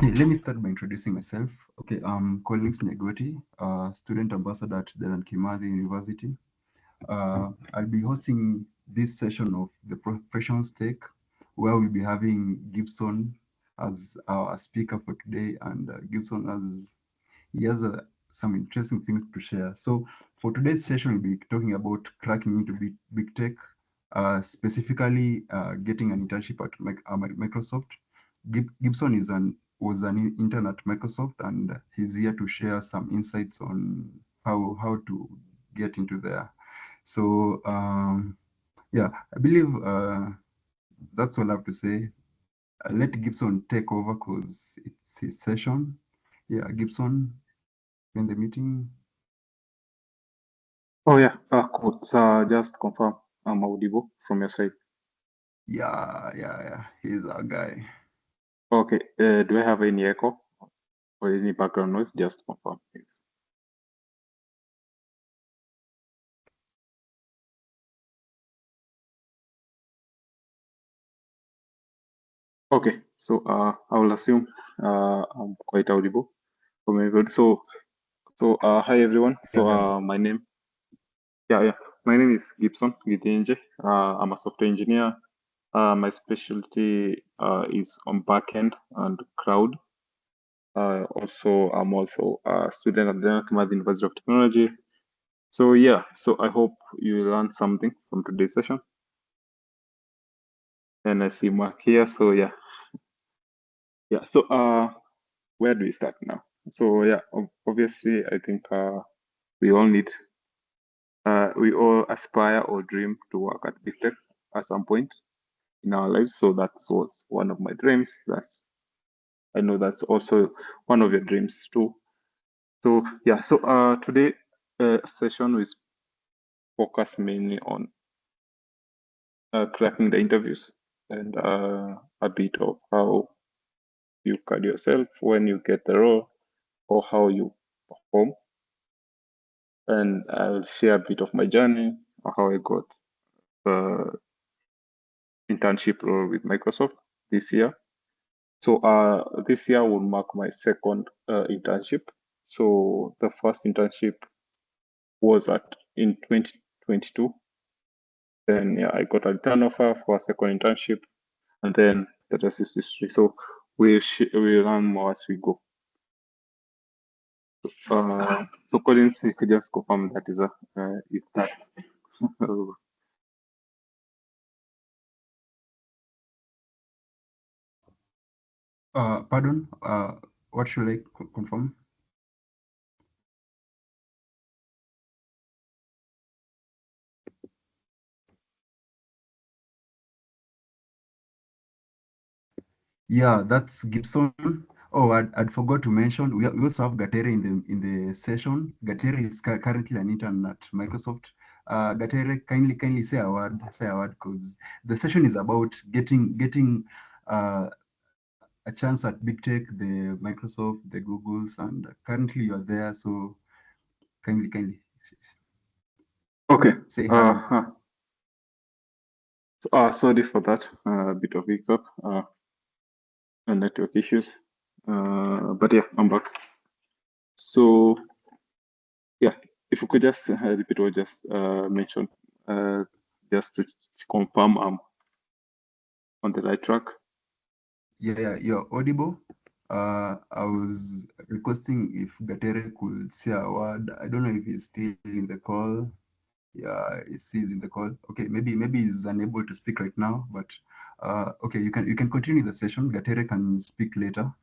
Okay, let me start by introducing myself. Okay, I'm Collins Negoti, student ambassador at the Kimathi University. I'll be hosting this session of the professional stake, where we'll be having Gibson as our speaker for today, and Gibson has some interesting things to share. So for today's session, we'll be talking about cracking into big tech, specifically getting an internship at Microsoft. Gibson was an intern at Microsoft, and he's here to share some insights on how to get into there. So yeah, I believe that's all I have to say. Let Gibson take over because it's his session. Yeah, Gibson, in the meeting. Oh yeah, cool. So just confirm I'm audible from your side. Yeah, he's our guy. Okay, do I have any echo or any background noise? Just confirm. Okay, so I will assume I'm quite audible from everybody. So hi everyone. So my name is Gibson Githinje. I'm a software engineer. My specialty is on backend and cloud. Also, I'm also a student at the Kimathi University of Technology. So yeah, so I hope you learned something from today's session. And I see Mark here. So yeah. So where do we start now? So yeah, obviously I think we all need we all aspire or dream to work at big tech at some point in our lives. So that was one of my dreams. I know that's also one of your dreams too. So yeah, so today session is focused mainly on cracking the interviews and a bit of how you cut yourself when you get the role or how you perform. And I'll share a bit of my journey or how I got the internship role with Microsoft this year. So this year will mark my second internship. So the first internship was in 2022. Then yeah, I got a return offer for a second internship, and then the rest is history. So we'll learn more as we go. So Collins, you could just confirm that is if that. Pardon, what should I confirm? Yeah, that's Gibson. Oh, I'd forgot to mention we also have Gatere in the session. Gatere is currently an intern at Microsoft. Gatere, kindly say a word, because the session is about getting a chance at big tech, the Microsoft, the Googles, and currently you're there. So kindly Okay. say hi. Sorry for that. A bit of hiccup and network issues. But yeah, I'm back. So yeah, if you could just repeat what just mentioned, just to confirm I'm on the right track. Yeah, you're audible. I was requesting if Gatere could say a word. I don't know if he's still in the call. Yeah, he's in the call. Okay, maybe he's unable to speak right now, but okay, you can continue the session. Gatere can speak later.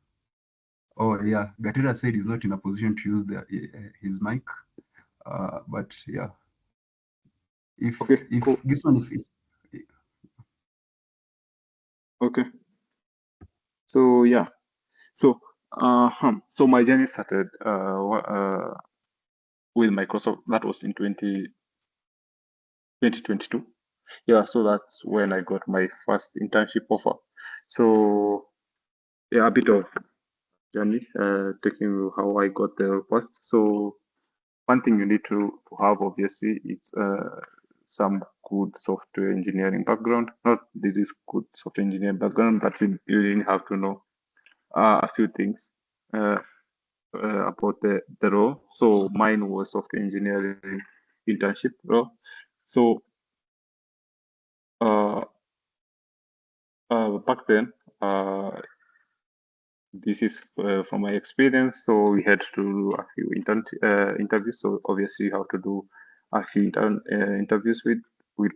Oh yeah, Gatera said he's not in a position to use his mic. But yeah, if Cool. Gibson, if it's Okay. So yeah. So so my journey started with Microsoft. That was in 2022. Yeah, so that's when I got my first internship offer. So yeah, a bit of journey, taking you how I got there first. So one thing you need to have obviously is some good software engineering background. Not this is good software engineering background, but you really have to know a few things about the role. So mine was software engineering internship role. So uh, back then, this is from my experience. So we had to do a few interviews. So obviously, you have to do a few interviews with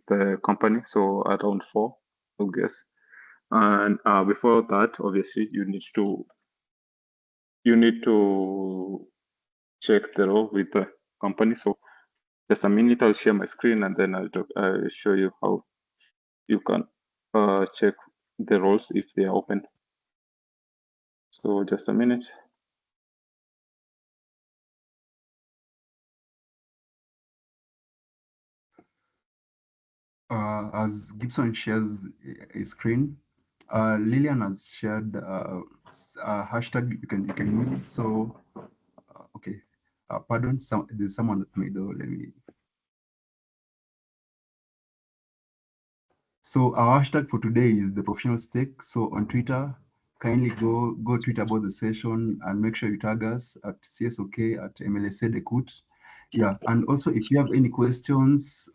the company. So around four, I guess. And before that, obviously, you need to check the role with the company. So just a minute, I'll share my screen and then I'll show you how you can check the roles if they are open. So just a minute. As Gibson shares a screen, Lillian has shared a hashtag you can use. So okay, pardon, there's someone at my door. Let me. So our hashtag for today is the professional stake. So on Twitter, kindly go tweet about the session and make sure you tag us at CSOK at MLSA Dekut. Yeah, and also if you have any questions,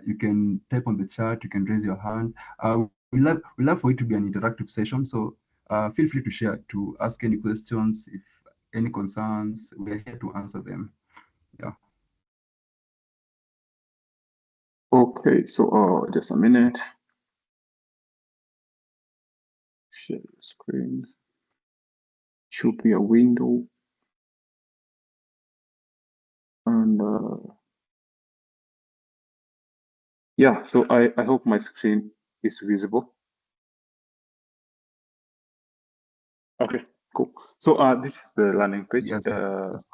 you can type on the chat. You can raise your hand. We love for it to be an interactive session. So feel free to share, to ask any questions, if any concerns. We're here to answer them. Yeah. Okay, so just a minute. Share your screen. Should be a window. And yeah, so I hope my screen is visible. Okay, cool. So this is the landing page. Yes. That's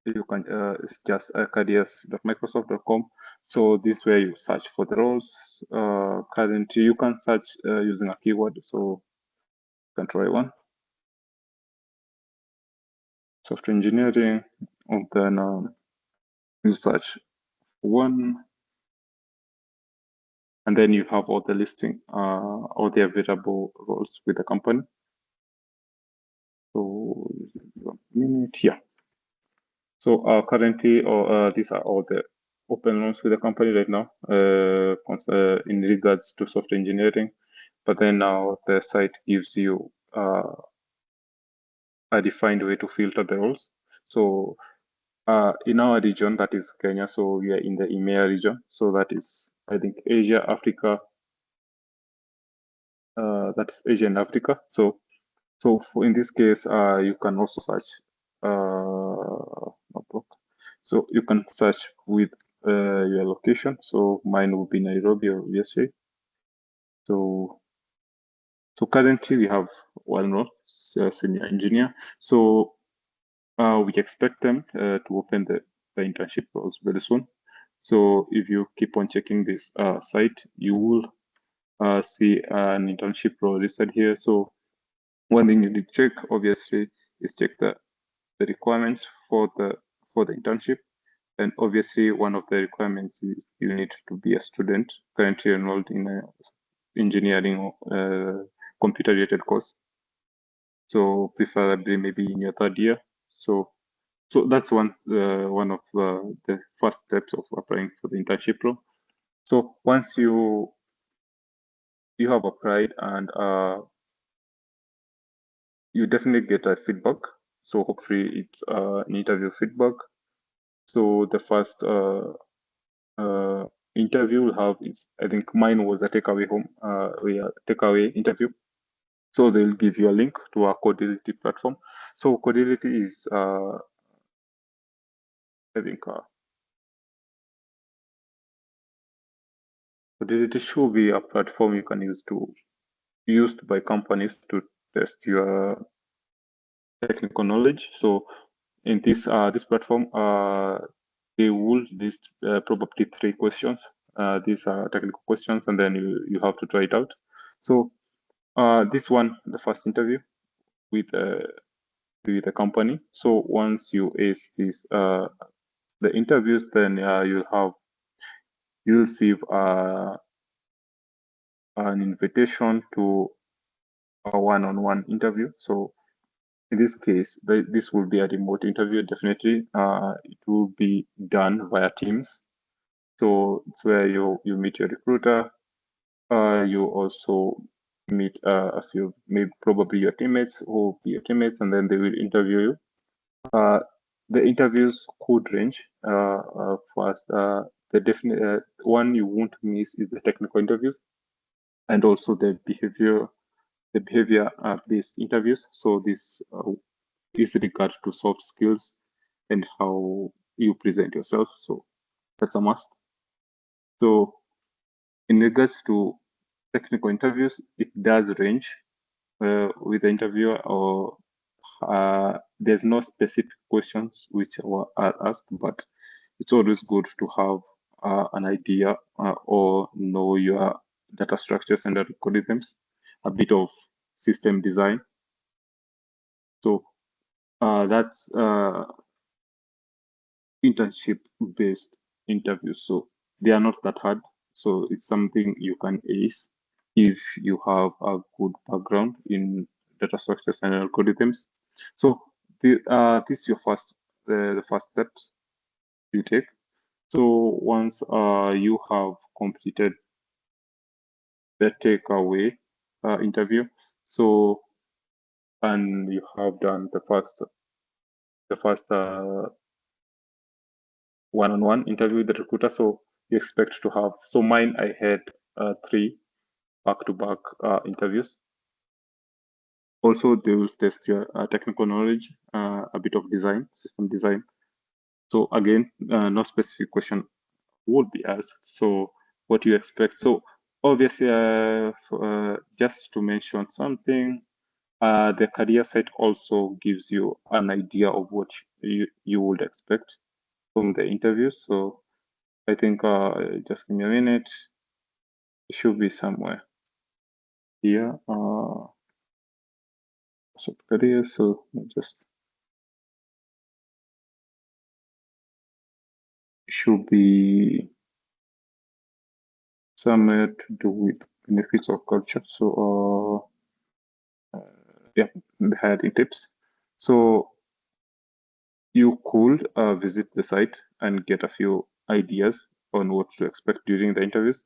You can it's just careers.microsoft.com. So this way you search for the roles. Currently you can search using a keyword. So you can try one. Software engineering, and then you search one, and then you have all the listing, all the available roles with the company. So 1 minute here. So currently, these are all the open roles with the company right now in regards to software engineering. But then now the site gives you a defined way to filter the roles. So in our region, that is Kenya, so we are in the EMEA region. So that is, I think, Asia, Africa, that's Asia and Africa. So in this case, you can also search. Notebook. So you can search with your location. So mine will be Nairobi or USA. So currently we have one role, senior engineer. So we expect them to open the internship roles very soon. So if you keep on checking this site, you will see an internship role listed here. So one thing you need to check, obviously, is check the requirements for the internship. And obviously, one of the requirements is you need to be a student currently enrolled in a engineering or computer-related course. So preferably maybe in your third year. So that's one of the first steps of applying for the internship role. So once you have applied and you definitely get a feedback. So hopefully it's an interview feedback. So the first interview will have is, I think mine was a takeaway takeaway interview. So they'll give you a link to our Codility platform. So Codility is I think Codility should be a platform you can used by companies to test your technical knowledge. So in this platform, they will list probably 3 questions. These are technical questions, and then you have to try it out. So this one, the first interview with the company. So once you ace the interviews, then you'll receive an invitation to a one-on-one interview. So in this case, this will be a remote interview, definitely. It will be done via Teams. So it's where you meet your recruiter. You also meet a few, maybe probably your teammates who will be your teammates, and then they will interview you. The interviews could range. First, the definite one you won't miss is the technical interviews, and also the behavior based interviews. So this is regard to soft skills and how you present yourself. So that's a must. So in regards to technical interviews, it does range with the interviewer, or there's no specific questions which are asked, but it's always good to have an idea or know your data structures and algorithms, a bit of system design. So that's internship based interviews. So they are not that hard. So it's something you can ace if you have a good background in data structures and algorithms. So this is your the first steps you take. So once you have completed the takeaway interview, so and you have done the first one-on-one interview with the recruiter. So you expect to have, so mine, I had 3 back-to-back interviews. Also, they will test your technical knowledge, a bit of design, system design. So again, no specific question would be asked. So what do you expect? So obviously, just to mention something, the career site also gives you an idea of what you would expect from the interview. So I think just give me a minute. It should be somewhere here. So career. So just should be somewhere to do with benefits of culture. So yeah, the hiring tips. So you could visit the site and get a few ideas on what to expect during the interviews.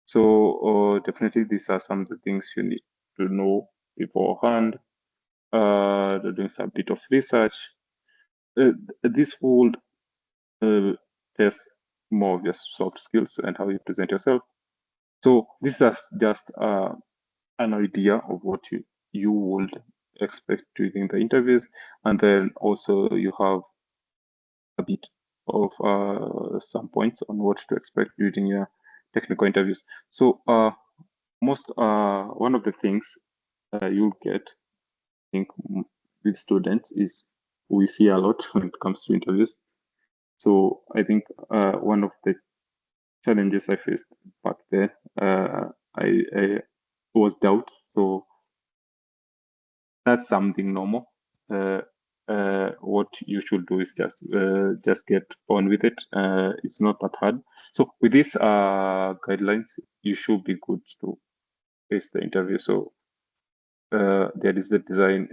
So definitely these are some of the things you need to know beforehand. Doing some bit of research. This would test more of your soft skills and how you present yourself. So this is just an idea of what you would expect during the interviews, and then also you have a bit of some points on what to expect during your technical interviews. So most one of the things you'll get, I think, with students is we fear a lot when it comes to interviews. So I think one of the challenges I faced back there, I was doubt. So that's something normal. What you should do is just get on with it. It's not that hard. So with these guidelines, you should be good to face the interview. So there is the design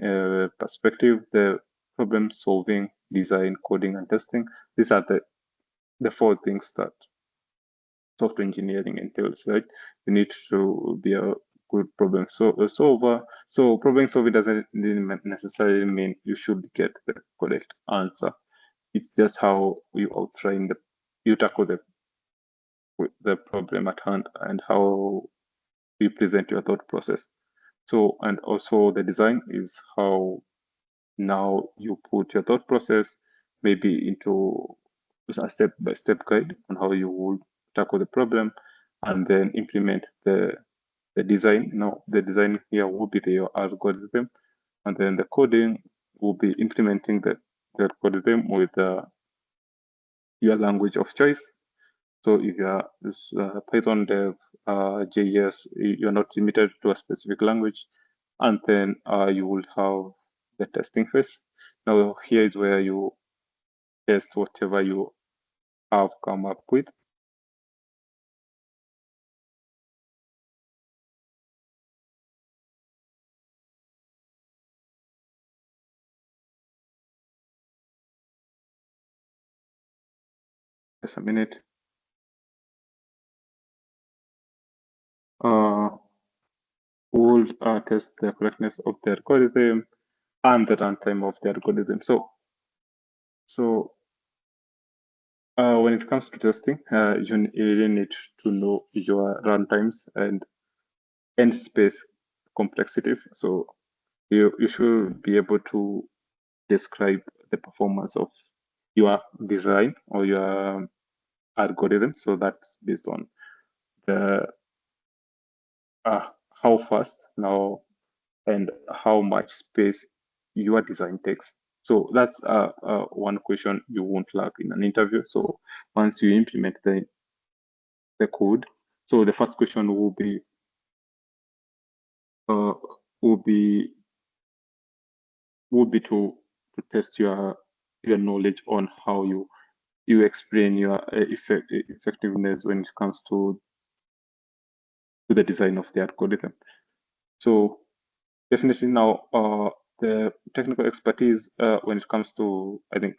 perspective, the problem solving, design, coding, and testing. These are the 4 things that software engineering entails, right? You need to be a good solver. So problem solving doesn't necessarily mean you should get the correct answer. It's just how you tackle the problem at hand and how you present your thought process. So, and also the design is how now you put your thought process maybe into a step-by-step guide on how you would tackle the problem, and then implement the design. Now, the design here will be your algorithm, and then the coding will be implementing the algorithm with your language of choice. So if you are Python dev, JS, you're not limited to a specific language, and then you will have the testing phase. Now here is where you test whatever you have come up with. Just a minute. Uh, we'll test the correctness of the algorithm and the runtime of the algorithm. So when it comes to testing, you really need to know your runtimes and end space complexities. So you should be able to describe the performance of your design or your algorithm. So that's based on the how fast now and how much space your design takes. So that's one question you won't lack in an interview. So once you implement the code, so the first question uh, will be to test your knowledge on how you explain your effectiveness when it comes to the design of the algorithm. So definitely now the technical expertise when it comes to I think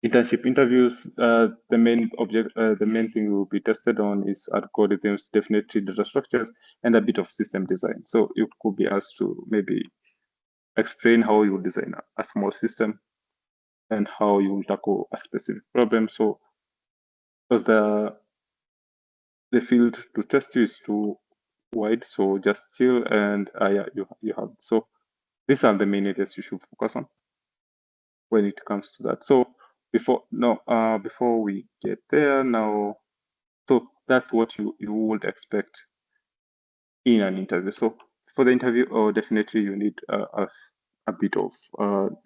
internship interviews, the main thing will be tested on is algorithms, definitely data structures, and a bit of system design. So you could be asked to maybe explain how you design a small system and how you will tackle a specific problem. So because the field to test you is too wide, so just chill and yeah, you have so these are the main areas you should focus on when it comes to that. So before we get there now, so that's what you would expect in an interview. So for the interview, definitely you need a bit of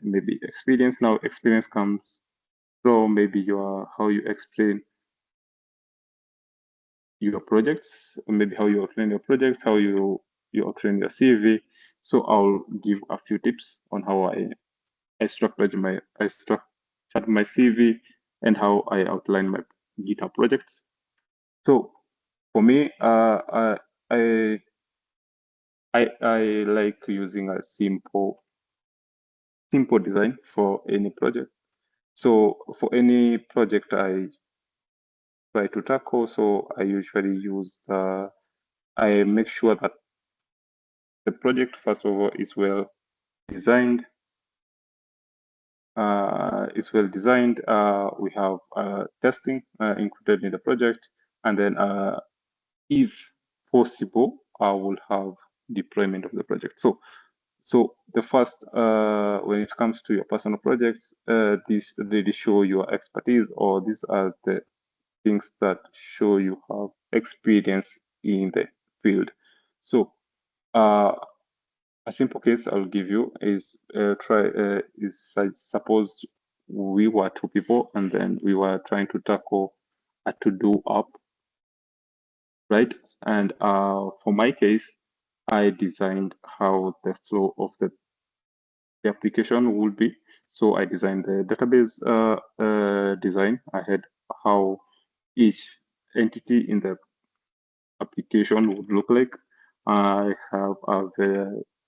maybe experience. Now experience comes from maybe your how you explain your projects, or maybe how you outline your projects, how you outline your CV. So I'll give a few tips on how I structured my CV and how I outline my GitHub projects. So for me, I I like using a simple design for any project. So for any project I try to tackle, so I usually use I make sure that the project first of all is well designed. We have testing included in the project, and then if possible, I will have deployment of the project. So the first, when it comes to your personal projects, these really show your expertise, or these are the things that show you have experience in the field. So a simple case I'll give you is suppose we were two people and then we were trying to tackle a to-do app, right? And for my case, I designed how the flow of the application would be. So I designed the database design. I had how each entity in the application would look like. I have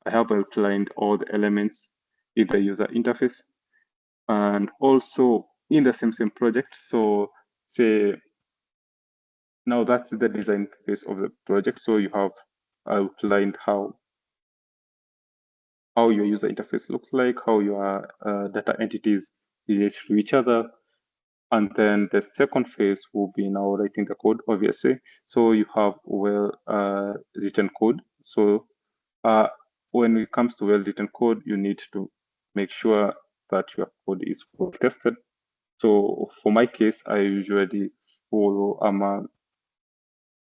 I have outlined all the elements in the user interface, and also in the same project. So say now that's the design phase of the project. So you have outlined how your user interface looks like, how your data entities relate to each other. And then the second phase will be now writing the code, obviously. So you have well written code. So when it comes to well written code, you need to make sure that your code is well tested. So for my case, I usually follow, I'm a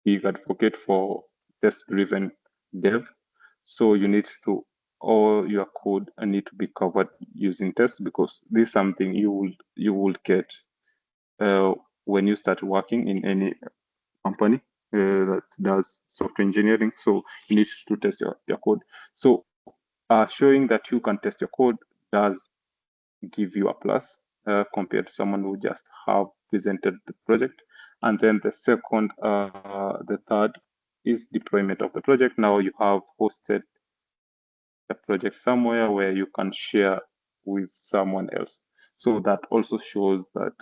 big advocate for test driven dev. So you need to all your code need to be covered using tests, because this is something you will get when you start working in any company that does software engineering. So you need to test your code. So showing that you can test your code does give you a plus compared to someone who just have presented the project. And then the third is deployment of the project. Now you have hosted the project somewhere where you can share with someone else. So that also shows that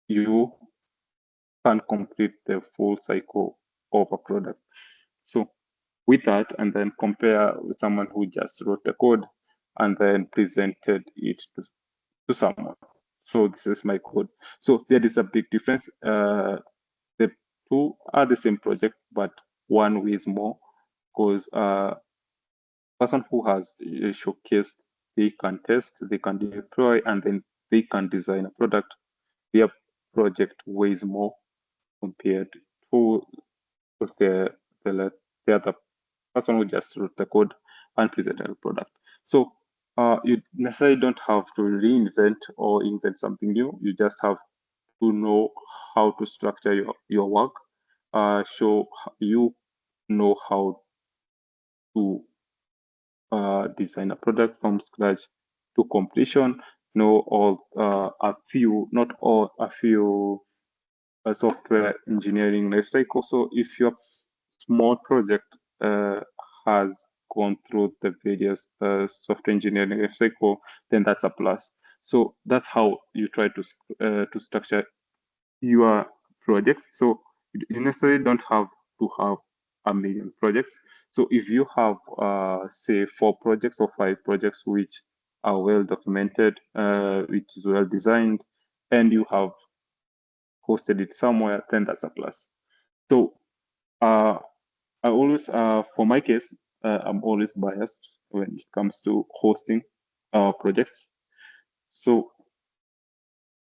you can complete the full cycle of a product. So with that, and then compare with someone who just wrote the code and then presented it to someone. So this is my code. So there is a big difference. The two are the same project, but one weighs more because person who has showcased, they can test, they can deploy, and then they can design a product. Their project weighs more compared to the other person who just wrote the code and presented a product. So you necessarily don't have to reinvent or invent something new. You just have to know how to structure your work. Show you know how to design a product from scratch to completion. Know all a few, not all, a few software engineering life cycle. So if your small project has gone through the various software engineering life cycle, then that's a plus. So that's how you try to structure your projects. So you necessarily don't have to have a million projects. So if you have, say, 4 projects or 5 projects which are well documented, which is well designed, and you have hosted it somewhere, then that's a plus. So I always, for my case, I'm always biased when it comes to hosting projects. So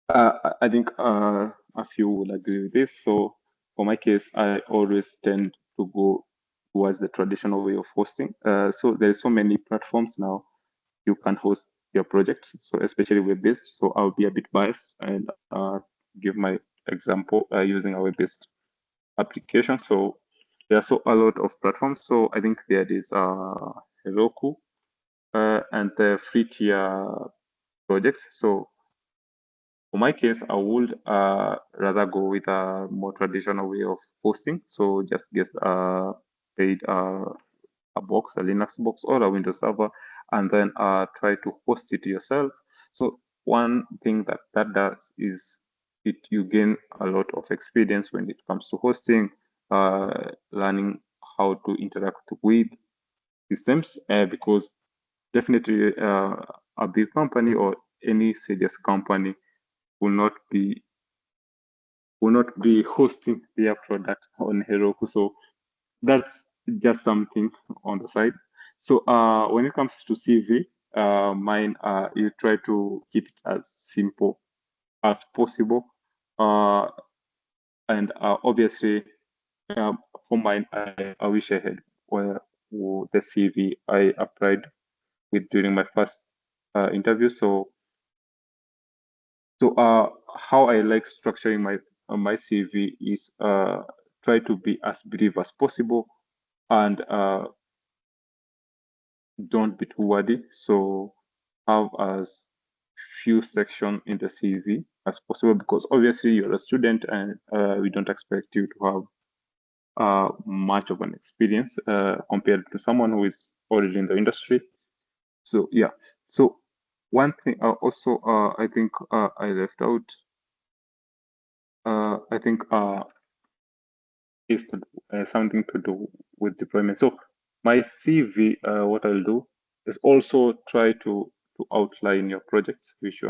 I think a few will agree with this. So for my case, I always tend to go towards the traditional way of hosting. So there's so many platforms now you can host your project. So especially web-based. So I'll be a bit biased and give my example using a web-based application. So there are so a lot of platforms. So I think there is Heroku and the free tier projects. So for my case, I would rather go with a more traditional way of hosting. So just get paid a box, a Linux box or a Windows server, and then try to host it yourself. So one thing that does is you gain a lot of experience when it comes to hosting, learning how to interact with systems, because definitely a big company or any serious company will not be hosting their product on Heroku. So that's just something on the side. So when it comes to CV, mine you try to keep it as simple as possible. And obviously, for mine, I wish I had the CV I applied with during my first interview. So how I like structuring my CV is try to be as brief as possible and don't be too wordy. So have as few section in the CV as possible because obviously you're a student and we don't expect you to have much of an experience compared to someone who is already in the industry. So yeah. So one thing also I think I left out. I think is something to do with deployment. So my CV, what I'll do is also try to outline your projects which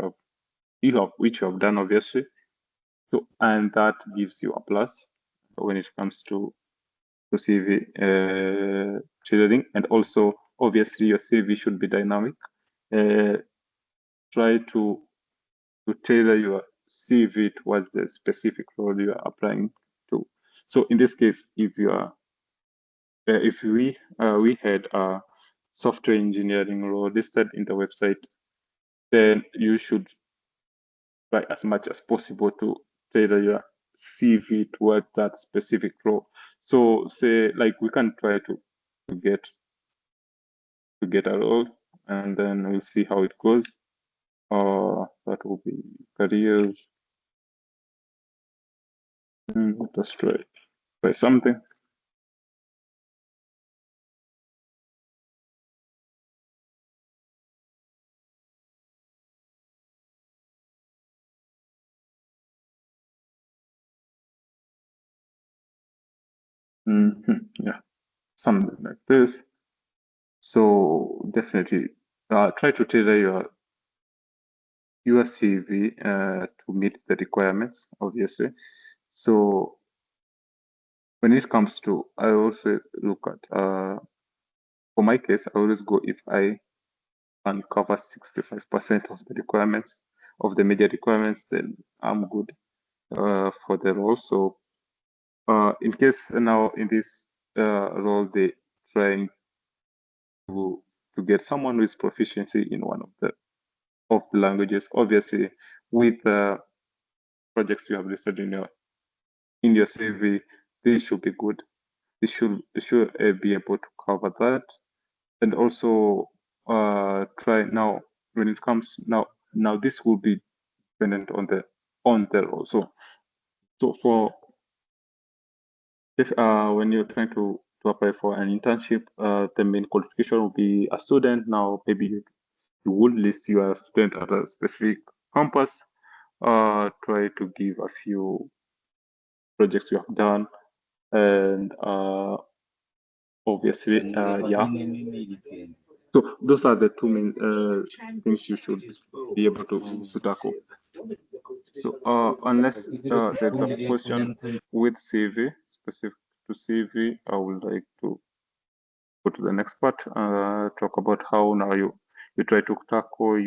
which you have done obviously. So and that gives you a plus when it comes to CV tailoring, and also obviously your CV should be dynamic. Try to tailor your CV towards the specific role you are applying to. So in this case, if we had a software engineering role listed in the website, then you should try as much as possible to tailor your CV towards that specific role. So say like we can try to get a role and then we'll see how it goes. That will be careers. Let us try something. Yeah, something like this. So definitely try to tailor your CV to meet the requirements, obviously. So when it comes to, I also look at, for my case, I always go if I can cover 65% of the requirements, of the media requirements, then I'm good for the role. So in case now in this role, they trying to get someone with proficiency in one of the languages. Obviously, with projects you have listed in your CV, this should be good. They should be able to cover that, and also try now when it comes now this will be dependent on the role. So for if when you're trying to apply for an internship, the main qualification will be a student. Now maybe you would list you as a student at a specific campus. Try to give a few projects you have done, and obviously, yeah. So those are the two main things you should be able to tackle. So unless there's a question with CV, specific to CV, I would like to go to the next part, talk about how now you try to tackle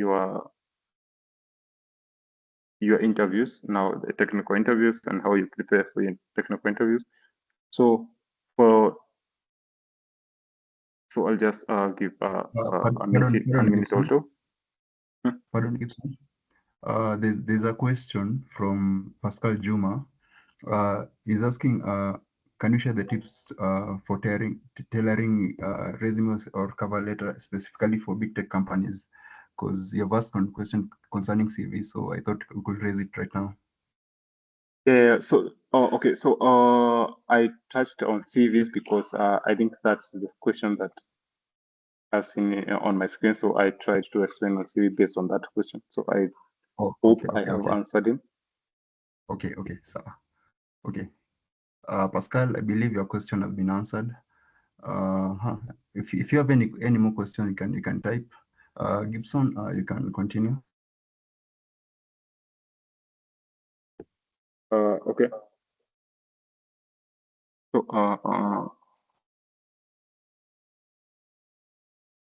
your interviews, now the technical interviews, and how you prepare for your technical interviews. So for I'll just give a Pardon, minute or Gibson. two. Hmm. Pardon, Gibson. There's a question from Pascal Juma. He's asking, can you share the tips for tailoring resumes or cover letter specifically for big tech companies? Because you've asked a question concerning CV, so I thought we could raise it right now. Yeah, so okay, so I touched on CVs because I think that's the question that I've seen on my screen. So I tried to explain my CV based on that question. So I Oh, hope okay, I okay, have okay, answered him. okay, so okay. Pascal, I believe your question has been answered. If you have any more question, you can type. Gibson, you can continue. Okay. So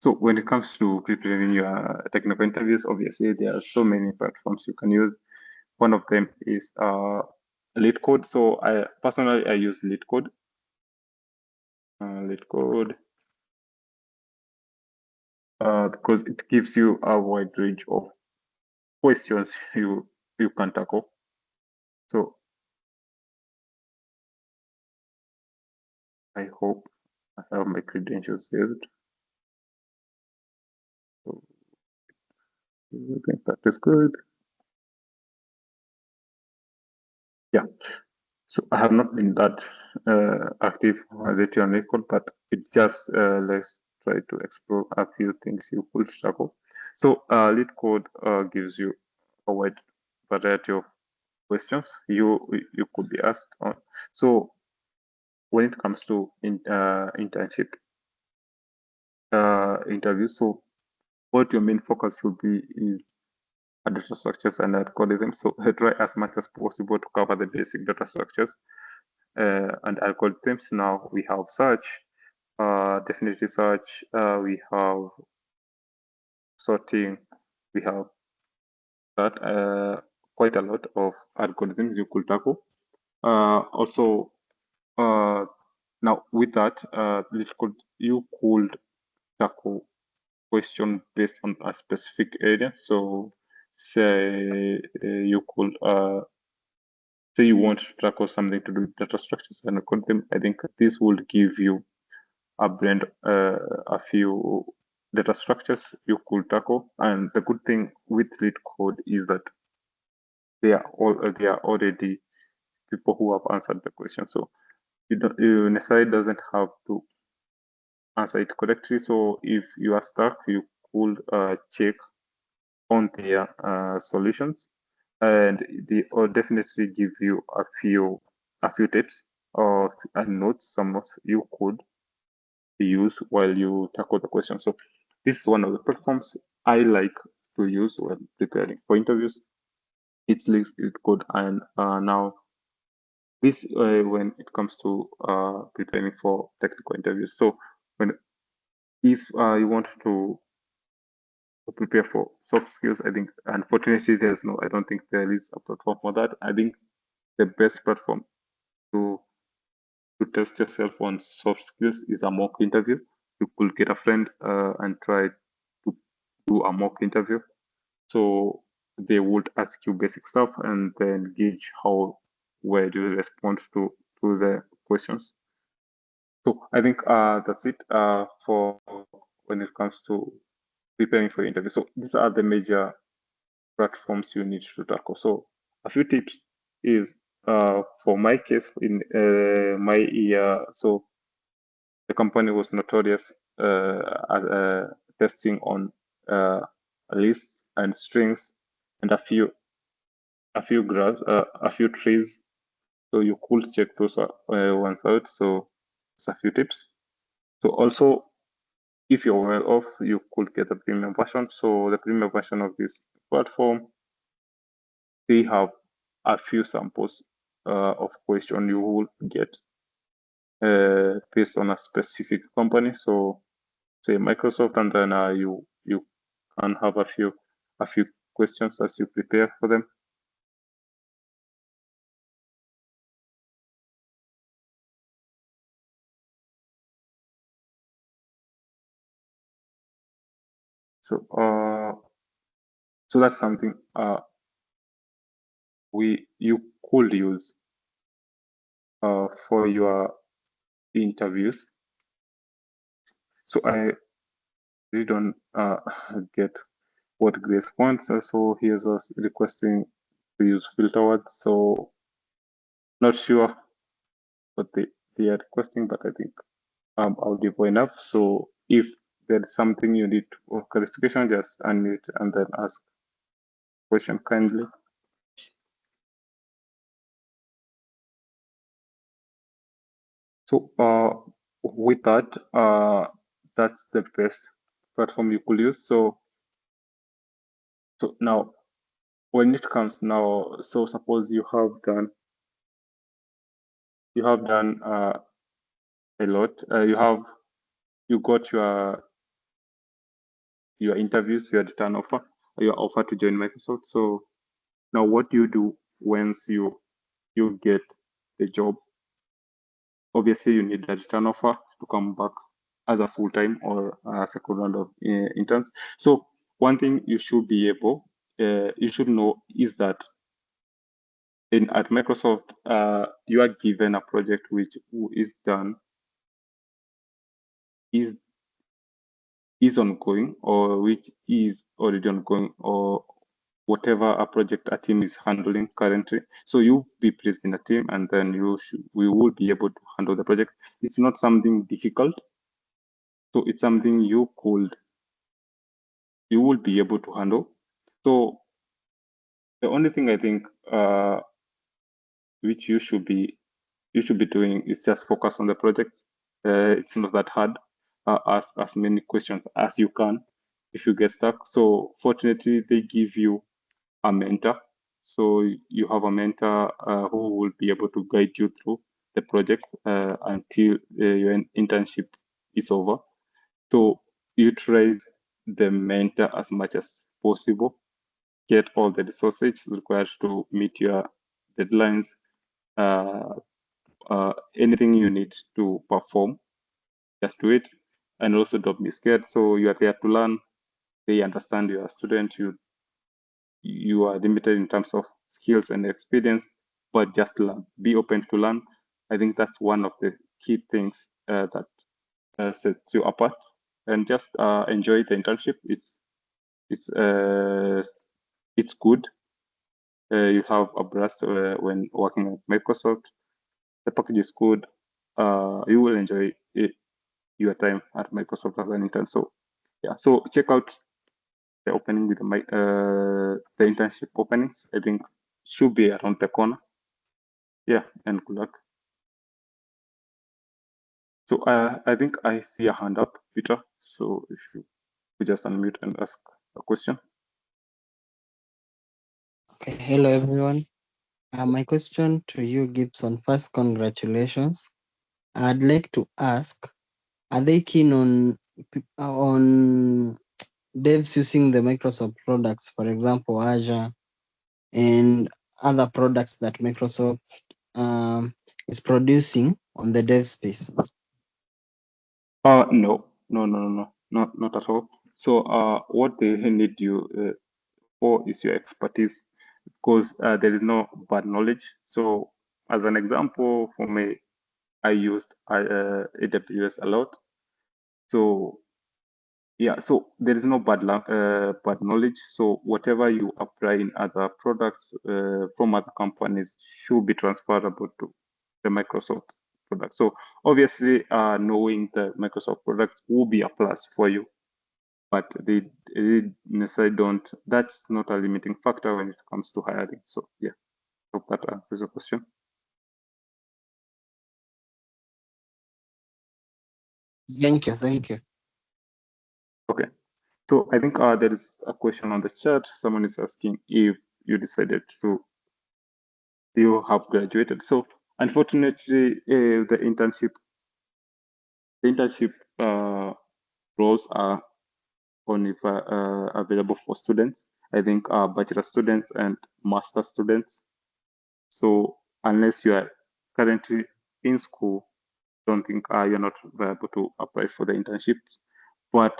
so when it comes to preparing your technical interviews, obviously there are so many platforms you can use. One of them is Lead Code. So I personally I use Lead Code. Lead Code because it gives you a wide range of questions you can tackle. So I hope I have my credentials saved. So I think that is good. Yeah. So I have not been that active lately on Record, but it just let's try to explore a few things you could tackle. So lead code gives you a wide variety of questions you could be asked on. So when it comes to internship interviews, so what your main focus should be is data structures and algorithms. So try as much as possible to cover the basic data structures and algorithms. Now we have search, definitely search. We have sorting. We have that quite a lot of algorithms you could tackle. Also, now with that, you could tackle question based on a specific area. So say you could say you want to tackle something to do with data structures and algorithm. I think this will give you a blend a few data structures you could tackle. And the good thing with lead code is that they are already people who have answered the question. So you necessarily doesn't have to answer it correctly. So if you are stuck, you could check on their solutions, and they will definitely give you a few tips or some notes you could use while you tackle the question. So this is one of the platforms I like to use when preparing for interviews. It's good, and now this when it comes to preparing for technical interviews. So when if you want to prepare for soft skills, I think unfortunately I don't think there is a platform for that. I think the best platform to test yourself on soft skills is a mock interview. You could get a friend and try to do a mock interview. So they would ask you basic stuff and then gauge how well you respond to the questions. So I think that's it for when it comes to preparing for interview. So these are the major platforms you need to tackle. So a few tips is for my case in my year. So the company was notorious at testing on lists and strings and a few graphs, a few trees. So you could check those ones out. So it's a few tips. So also, if you're well off, you could get a premium version. So the premium version of this platform, they have a few samples of question you will get based on a specific company. So say Microsoft, and then you can have a few questions as you prepare for them. So so that's something you could use for your interviews. So I really don't get what Grace wants. So here's us requesting to use filter words. So not sure what they are requesting, but I think audible enough. So if there's something you need for clarification, just unmute and then ask question kindly. So with that, that's the best platform you could use. So now when it comes now, so suppose you have done a lot. You got your interviews, you had an offer, your offer to join Microsoft. So now what do you do once you get the job? Obviously, you need a return offer to come back as a full-time or as a round of interns. So one thing you should know is that at Microsoft, you are given a project which is done, is ongoing, or which is already ongoing, or whatever a project a team is handling currently. So you be placed in a team, and then we will be able to handle the project. It's not something difficult. So it's something you will be able to handle. So the only thing I think which you should be doing is just focus on the project. It's not that hard. Ask as many questions as you can if you get stuck. So fortunately, they give you a mentor. So you have a mentor who will be able to guide you through the project until your internship is over. So utilize the mentor as much as possible. Get all the resources required to meet your deadlines. Anything you need to perform, just do it. And also don't be scared. So you are there to learn. They understand you are a student. You are limited in terms of skills and experience, but just learn. Be open to learn. I think that's one of the key things that sets you apart. And just enjoy the internship. It's good. You have a blast when working at Microsoft. The package is good. You will enjoy your time at Microsoft as an intern. So yeah, so check out the opening with the internship openings. I think should be around the corner. Yeah, and good luck. So I think I see a hand up, Peter. So if you could just unmute and ask a question. Okay, hello everyone. My question to you, Gibson. First, congratulations. I'd like to ask, are they keen on devs using the Microsoft products, for example, Azure and other products that Microsoft is producing on the dev space? No, not at all. So what they need you for is your expertise, because there is no bad knowledge. So as an example, for me, I used AWS a lot. So yeah, so there is no bad knowledge. So whatever you apply in other products from other companies should be transferable to the Microsoft product. So obviously, knowing the Microsoft products will be a plus for you, but they necessarily don't. That's not a limiting factor when it comes to hiring. So yeah, hope that answers your question. Thank you, thank you. Okay. So I think there is a question on the chat. Someone is asking if you decided to you have graduated. So unfortunately, the internship roles are only available for students. I think bachelor students and master students. So unless you are currently in school, don't think you're not able to apply for the internships. But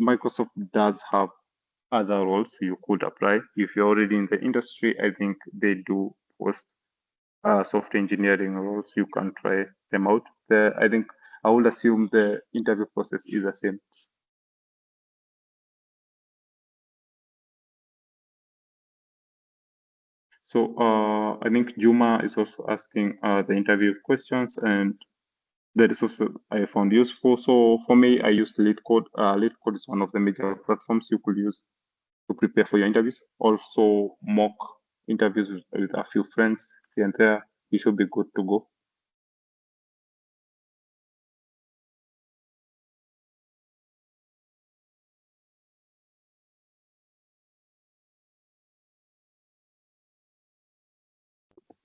Microsoft does have other roles you could apply. If you're already in the industry, I think they do post software engineering roles. You can try them out. I think I would assume the interview process is the same. So I think Juma is also asking the interview questions, and that is also I found useful. So for me, I use LeetCode. LeetCode is one of the major platforms you could use to prepare for your interviews. Also, mock interviews with a few friends here and there. You should be good to go.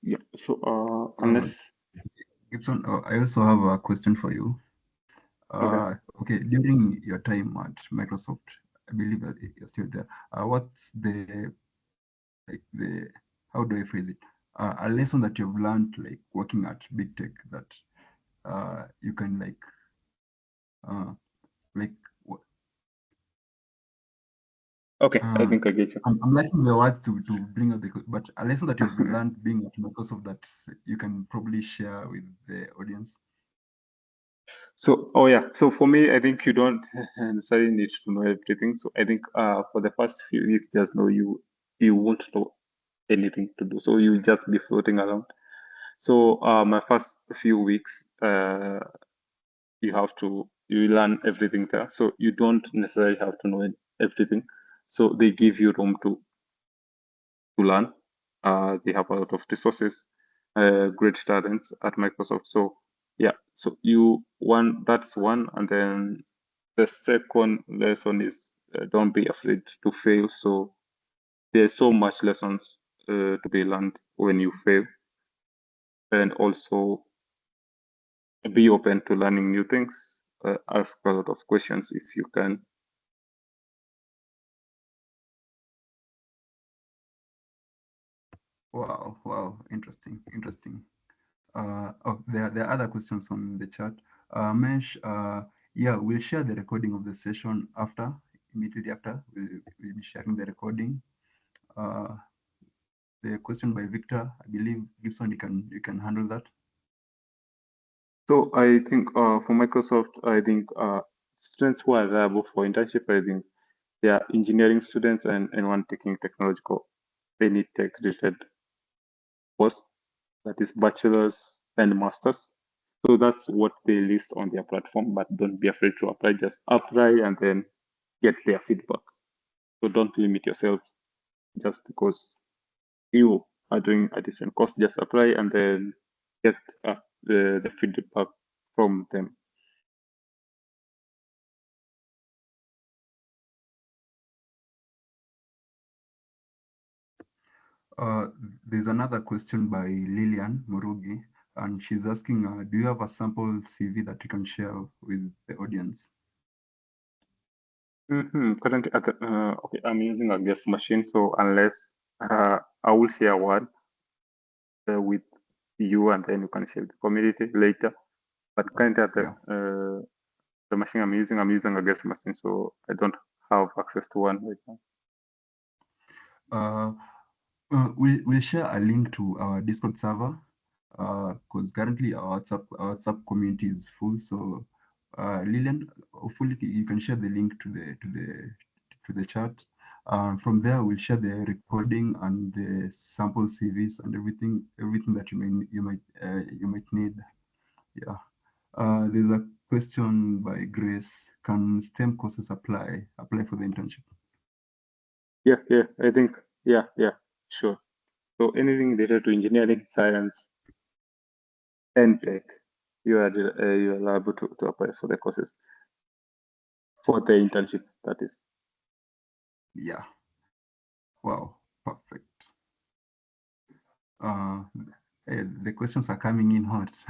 Yeah. So Uh, unless Gibson, I also have a question for you. okay. Okay, during your time at Microsoft, I believe that you're still there. What's the like the how do I phrase it? A lesson that you've learned like working at big tech that you can uh, like wh- Okay, I uh, think I get you. I'm lacking the words to bring out but a lesson that you've learned being at Microsoft that you can probably share with the audience. So, oh yeah. So for me, I think you don't necessarily need to know everything. So I think for the first few weeks, just know you won't know anything to do. So you just be floating around. So my first few weeks, you learn everything there. So you don't necessarily have to know everything. So they give you room to learn. They have a lot of resources, great talents at Microsoft. So yeah, so that's one, and then the second lesson is don't be afraid to fail. So there's so much lessons to be learned when you fail, and also be open to learning new things. Ask a lot of questions if you can. Wow, wow, interesting, interesting. Oh, there are other questions on the chat. Mesh, yeah, we'll share the recording of the session immediately after. We'll be sharing the recording. Uh, the question by Victor, I believe Gibson, you can handle that. So I think for Microsoft, I think students who are available for internship, I think they are engineering students and anyone taking technological, any tech related course, that is bachelor's and master's. So that's what they list on their platform, but don't be afraid to apply. Just apply and then get their feedback. So don't limit yourself just because you are doing a different course. Just apply and then get the feedback from them. There's another question by Lilian Murugi, and she's asking, do you have a sample CV that you can share with the audience? Currently, okay, I'm using a guest machine, so unless I will share one with you, and then you can share the community later. But currently, at Yeah. the machine I'm using a guest machine, so I don't have access to one right now. We'll share a link to our Discord server because currently our WhatsApp community is full. So Lilian, hopefully you can share the link to the chat. From there, we'll share the recording and the sample CVs and everything that you might need. Yeah. There's a question by Grace. Can STEM courses apply for the internship? Yeah, I think, yeah, sure. So anything related to engineering, science, and tech, you are liable to apply for the courses for the internship. That is. Yeah. Wow. Perfect. Uh, the questions are coming in hot.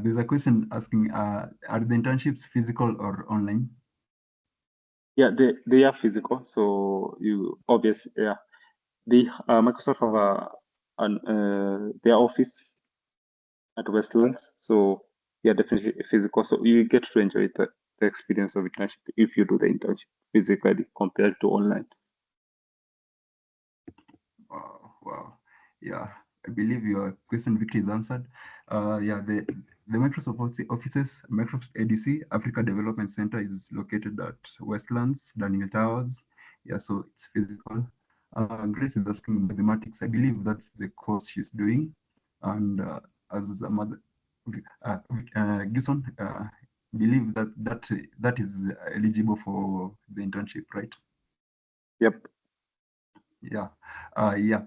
There's a question asking, are the internships physical or online? Yeah, they are physical. So you obviously, yeah, the Microsoft have their office at Westlands. So yeah, definitely physical. So you get to enjoy the experience of internship if you do the internship physically compared to online. Wow. Yeah, I believe your question, Victor, is answered. Yeah, the Microsoft offices, Microsoft ADC, Africa Development Center, is located at Westlands, Daniel Towers. Yeah, so it's physical. Grace is asking mathematics. I believe that's the course she's doing. And as a mother, okay, Gibson, believe that is eligible for the internship, right? Yep. Yeah, yeah.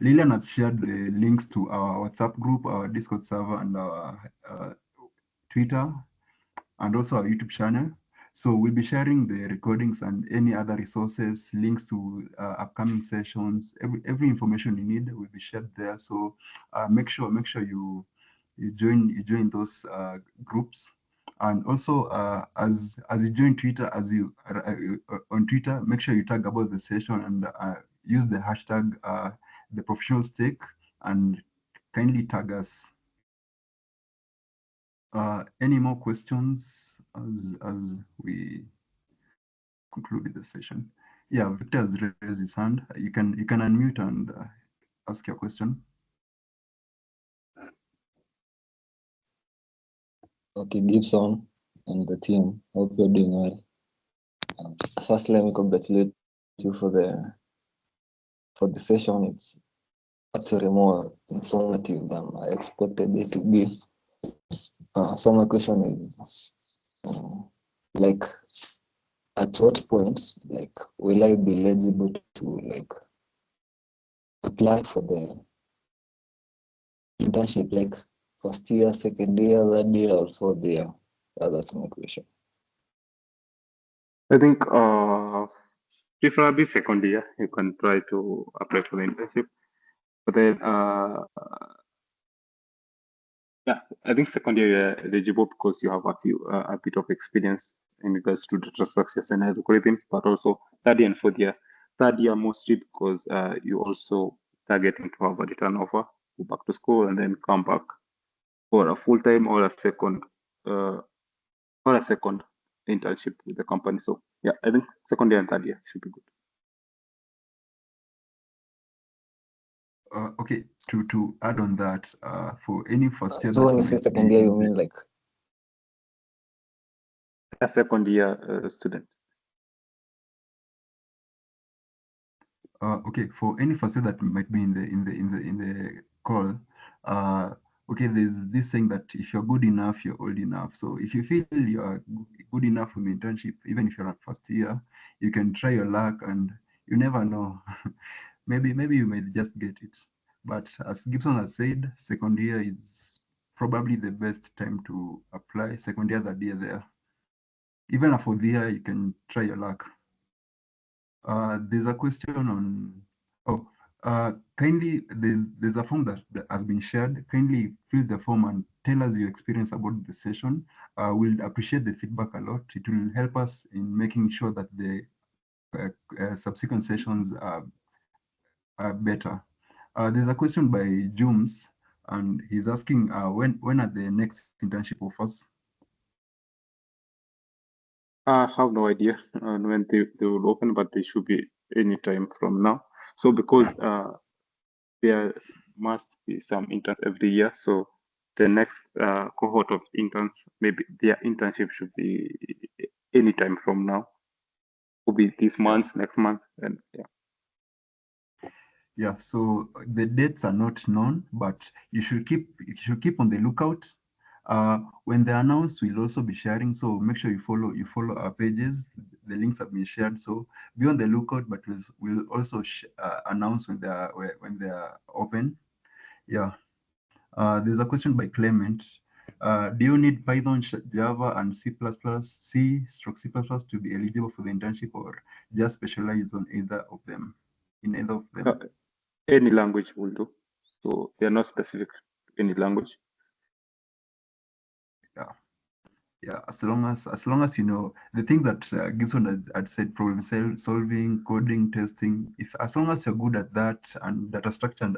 Lilian has shared the links to our WhatsApp group, our Discord server, and our Twitter, and also our YouTube channel. So we'll be sharing the recordings and any other resources, links to upcoming sessions, every information you need will be shared there. So make sure you join those groups. And also, as you join Twitter, as you on Twitter, make sure you tag about the session and use the hashtag the professional stake and kindly tag us. Any more questions as we conclude with the session? Yeah, Victor has raised his hand. You can unmute and ask your question. Okay, Gibson and the team, hope you're doing well. First, let me congratulate you for the session. It's actually more informative than I expected it to be. So my question is, like, at what point, like, will I be eligible to like apply for the internship, like first year, second year, third year, or fourth year? That's my question. I think preferably second year you can try to apply for the internship, but then yeah, I think second year you're eligible because you have a bit of experience in regards to data structures and algorithms, but also third year and fourth year. Third year mostly because you also targeting to have a return offer, go back to school and then come back for a full time uh, or a second internship with the company. So yeah, I think second year and third year should be good. Okay, to add on that, for any first year So that when you say might be second year, you in the mean like A second year student. Okay, for any first year that might be in the call, uh, okay, there's this saying that if you're good enough, you're old enough. So if you feel you're good enough for the internship, even if you're at first year, you can try your luck, and you never know. maybe you may just get it. But as Gibson has said, second year is probably the best time to apply. Second year, that year there. Even for the year, you can try your luck. There's a question on Oh, kindly, there's a form that has been shared. Kindly fill the form and tell us your experience about the session. We'll appreciate the feedback a lot. It will help us in making sure that the subsequent sessions are better. There's a question by Jooms, and he's asking when are the next internship offers? I have no idea when they will open, but they should be any time from now. So because there must be some interns every year, so the next cohort of interns, maybe their internship should be any time from now. Could be this Yeah. month, next month, and yeah. Yeah, so the dates are not known, but you should keep on the lookout. When they're announced, we'll also be sharing. So make sure you follow our pages. The links have been shared. So be on the lookout, but we'll also announce when they are open. Yeah. There's a question by Clement. Do you need Python, Java, and C/C++ to be eligible for the internship, or just specialize on either of them? In either of Uh, them? any language will do. So they are not specific to any language. Yeah. Yeah, as long as you know the thing that Gibson had said, problem solving, coding, testing. If as long as you're good at that and data structure and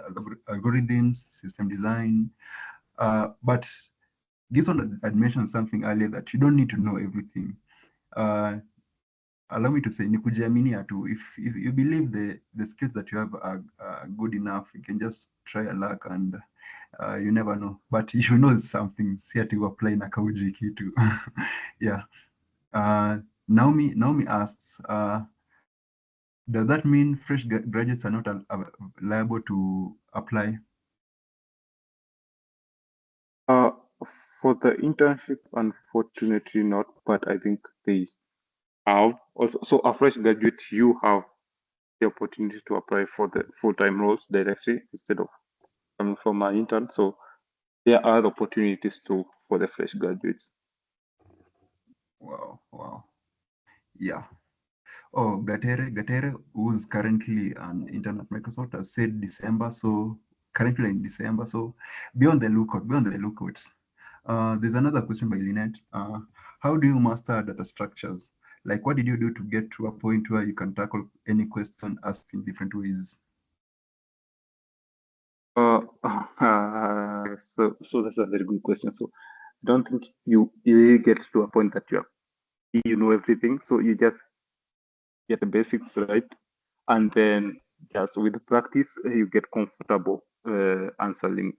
algorithms, system design, but Gibson had mentioned something earlier that you don't need to know everything. Uh, Allow me to say, ni kujiaminia tu. If you believe the skills that you have are good enough, you can just try your luck and you never know. But you should know something. Si ati apply na kaujui kitu. Yeah. Naomi asks, does that mean fresh graduates are not liable to apply? Uh, for the internship, unfortunately not, but I think they have also. So a fresh graduate, you have the opportunity to apply for the full-time roles directly instead of coming from an intern. So there are opportunities too for the fresh graduates. Wow. Yeah. Oh, Gatere, who's currently an intern at Microsoft, has said December. So currently in December. So be on the lookout. Be on the lookout. There's another question by Lynette. How do you master data structures? Like, what did you do to get to a point where you can tackle any question asked in different ways? So that's a very good question. So I don't think you really get to a point that you know everything. So you just get the basics right, and then just with practice you get comfortable answering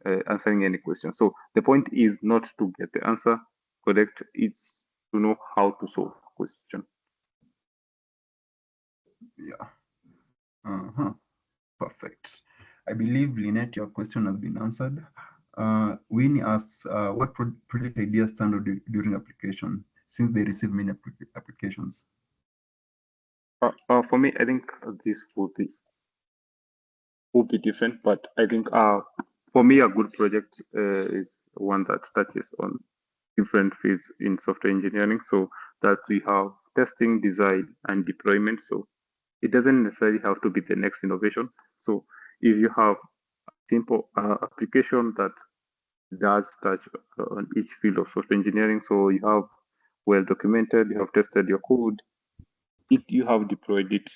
any question. So the point is not to get the answer correct; it's to know how to solve a question. Yeah. Uh-huh. Perfect. I believe, Lynette, your question has been answered. Winnie asks, what project ideas stand out during application, since they receive many applications? For me, I think this would be different, but I think for me a good project is one that touches on different fields in software engineering. So that we have testing, design, and deployment. So it doesn't necessarily have to be the next innovation. So if you have a simple application that does touch on each field of software engineering, so you have well documented, you have tested your code, you have deployed it,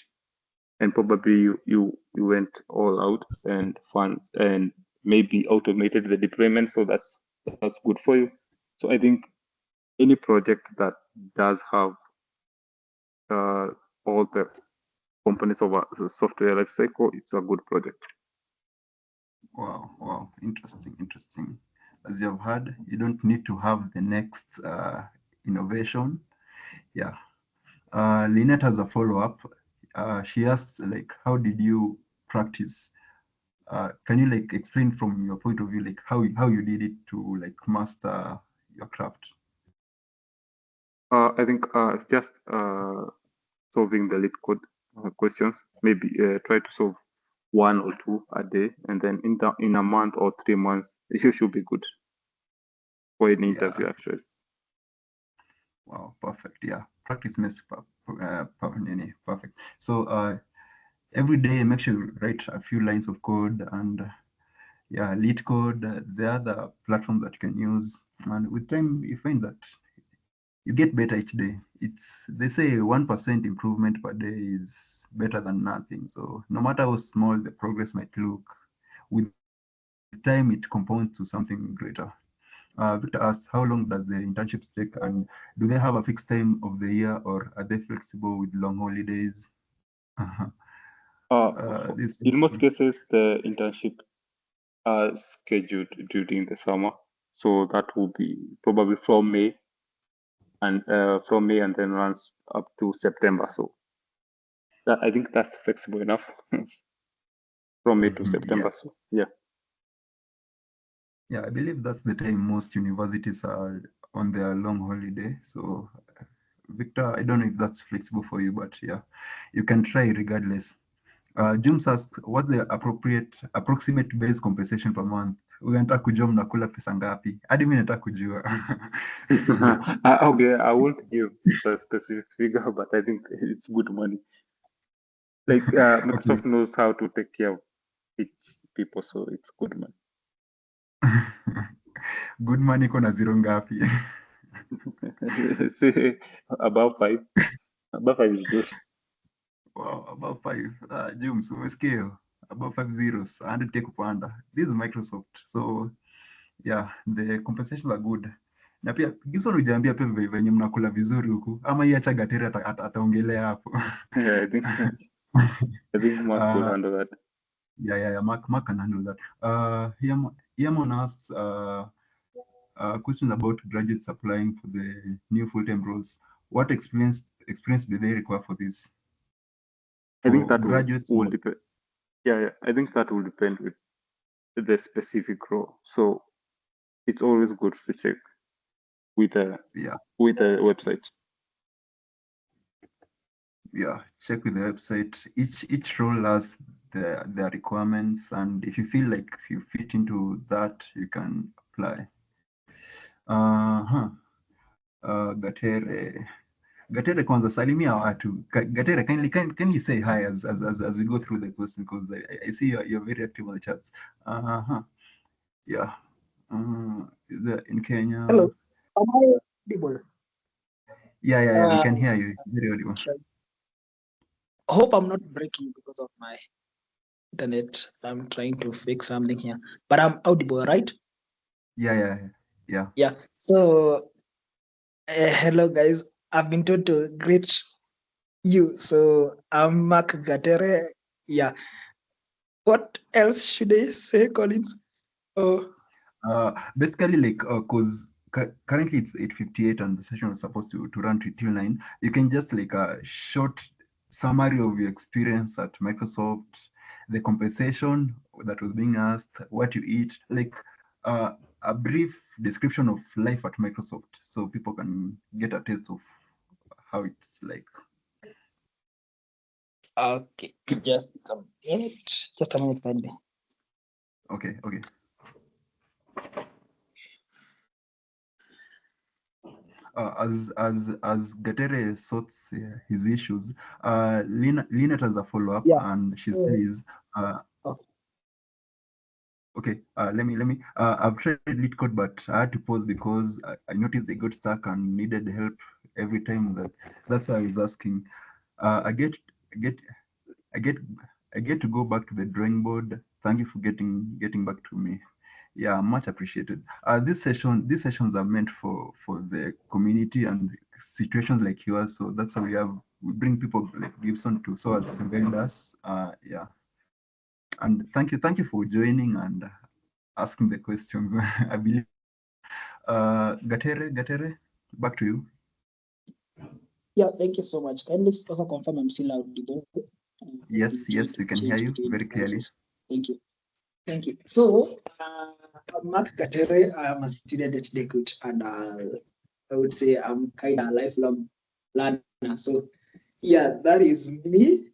and probably you went all out and funds and maybe automated the deployment. So that's good for you. So I think any project that does have uh, all the components of a software lifecycle, it's a good project. Wow. Interesting. As you have heard, you don't need to have the next innovation. Yeah. Lynette has a follow-up. She asks, like, how did you practice? Can you like explain from your point of view, like how you did it to like master your craft? I think it's just solving the lead code questions. Maybe try to solve one or two a day, and then in a month or 3 months, it should be good for an Yeah. interview actually. Wow. Perfect. Yeah. Practice makes perfect. So every day make sure you write a few lines of code and yeah, lead code. There are the platforms that you can use, and with time you find that you get better each day. It's they say 1% improvement per day is better than nothing. So no matter how small the progress might look, with time it compounds to something greater. Victor asked, how long does the internships take, and do they have a fixed time of the year, or are they flexible with long holidays? This In most cases, the internship are scheduled during the summer, so that will be probably from May and then runs up to September. So I think that's flexible enough from May to yeah, September. So yeah. yeah, I believe that's the time most universities are on their long holiday. So Victor, I don't know if that's flexible for you, but yeah, you can try regardless. James asked, what's the approximate base compensation per month? Unataka kujua mnakula pesa ngapi? Hadi mimi nataka kujua. Okay, I won't give the specific figure, but I think it's good money. Like Okay. Microsoft knows how to take care of its people, so it's good money. Good money iko na zero ngapi? Say about 5. Above 5 is good. Wow, above 5. James, umesikia? Above 5 zeros, 100k kupanda. This is Microsoft. So yeah, the compensations are good. Na pia Gibson hujaambia pia venye mnakula vizuri huku, ama hii acha Gateri ataongelea hapo. Yeah, I think Mark could Uh, handle that. yeah. Mark can handle that. Yamon asks questions about graduates applying for the new full-time roles. What experience do they require for this? I think For that graduates, will depend. Yeah, I think that will depend with the specific role. So it's always good to check with the yeah, website. check with the website. Each role has their requirements, and if you feel like you fit into that, you can apply. Gatere. Gatere kwanza salimia watu. Gatere, can you say hi as we go through the question, because I see you're very active on the chats. Yeah. In Kenya. Hello. Am I audible? Yeah, we can hear you. Very audible. Hope I'm not breaking because of my internet. I'm trying to fix something here, but I'm audible, right? Yeah. Yeah. So, hello guys. I've been told to greet you. So I'm Mark Gatere. Yeah. What else should I say, Collins? Oh, Basically, like, cause currently it's 8:58 and the session was supposed to run till 9. You can just like a short summary of your experience at Microsoft, the compensation that was being asked, what you eat, like a brief description of life at Microsoft, so people can get a taste of how it's like. okay. Just a minute. Just a minute, kindly. Okay. As Gatere sorts his issues, Lynette has a follow-up, Yeah. and she says, okay, let me. I've tried lead code, but I had to pause because I noticed they got stuck and needed help every time. That's why I was asking. I get to go back to the drawing board. Thank you for getting back to me. Yeah, much appreciated. These sessions are meant for the community and situations like yours. So that's why we bring people like Gibson to so as to guide us. Yeah, and thank you for joining and asking the questions. I believe. Gatere, back to you. Yeah, thank you so much. Kindly also confirm I'm still audible. Yes, we can hear you very clearly. Thank you. So, I'm Mark Gatere. I'm a student at Dekut, and I would say I'm kind of a lifelong learner. So, yeah, that is me.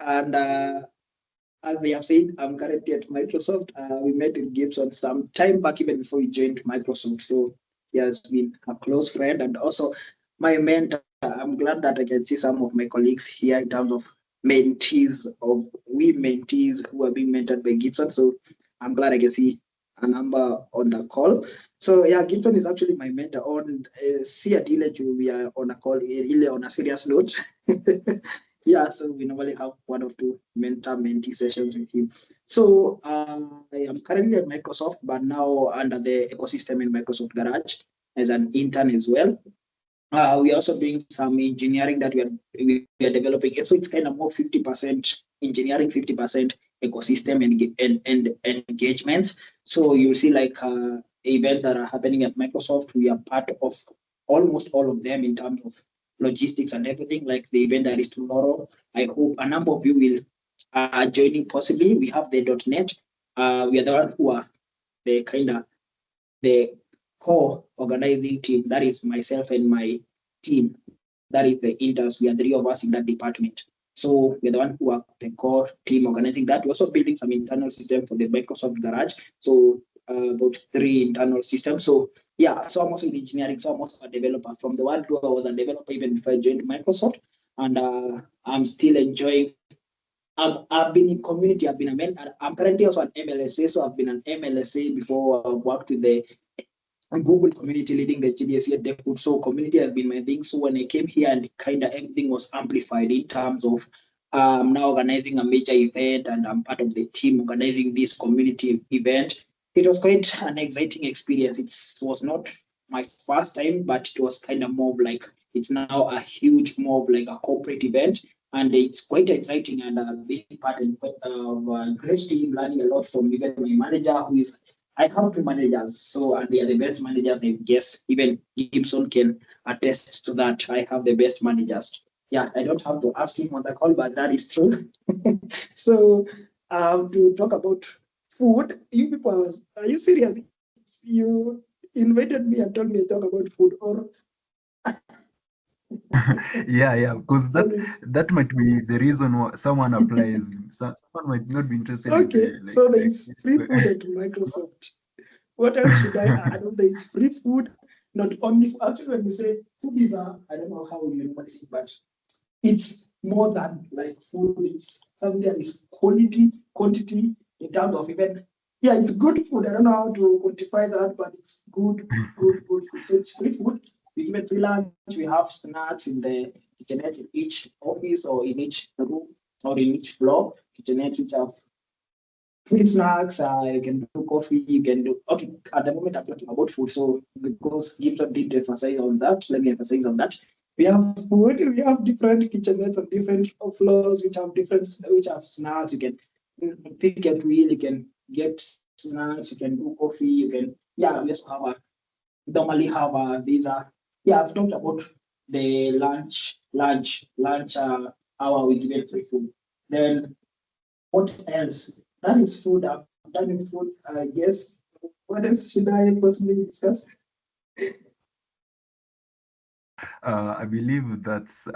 And as they have said, I'm currently at Microsoft. We met with Gibson some time back, even before we joined Microsoft. So, he has been a close friend and also my mentor. I'm glad that I can see some of my colleagues here in terms of mentees who are being mentored by Gibson. So I'm glad I can see a number on the call. So yeah, Gibson is actually my mentor. On see at we are on a call on a serious note. Yeah, so we normally have one or two mentor-mentee sessions with him. So I am currently at Microsoft, but now under the ecosystem in Microsoft Garage as an intern as well. We are also doing some engineering that we are developing. So it's kind of more 50% engineering, 50% ecosystem and engagements. So you see like events that are happening at Microsoft, we are part of almost all of them in terms of logistics and everything. Like the event that is tomorrow, I hope a number of you will joining possibly. We have the .NET. We are the ones who are the kind of the core organizing team. That is myself and my team. That is the interns. We are three of us in that department. So we're the one who are the core team organizing that. We're also building some internal system for the Microsoft Garage. So about 3 internal systems. So yeah, so I'm also in engineering. So I'm also a developer. From the word go, I was a developer even before I joined Microsoft, and I'm still enjoying. I've been in community. I'm currently also an MLSA. So I've been an MLSA before. I've worked with the Google community leading the GDSE at Deckwood. So community has been my thing. So when I came here and kind of everything was amplified in terms of now organizing a major event and I'm part of the team organizing this community event. It was quite an exciting experience. It was not my first time, but it was kind of more of like it's now a huge more of like a corporate event. And it's quite exciting and being part of a great team, learning a lot from even my manager who is I have 2 managers, so and they are the best managers. I guess even Gibson can attest to that. I have the best managers. Yeah, I don't have to ask him on the call, but that is true. So, to talk about food, you people, are you serious? You invited me and told me to talk about food, or Yeah, because that honest? that might be the reason why someone applies. Someone might not be interested in Okay, the so there like. is free food at Microsoft. What else should I add? There is free food, not only actually when you say food is I don't know how you normally say it, but it's more than like food. It's something that is quality, quantity in terms of even yeah, it's good food. I don't know how to quantify that, but it's good food. So it's free food. We give it free lunch. We have snacks in the kitchenette in each office or in each room or in each floor. Kitchenette which have free snacks, you can do coffee, you can do okay. At the moment, I'm talking about food, so because Gibson did emphasize on that, let me emphasize on that. We have food, we have different kitchenettes on different floors, which have snacks. You can pick at will, you can get snacks, you can do coffee, you can yeah, we also have a normally have a these are yeah, I've talked about the lunch hour we give free food. Then what else? That is food. I'm done with food, I guess. What else should I personally discuss? I believe that's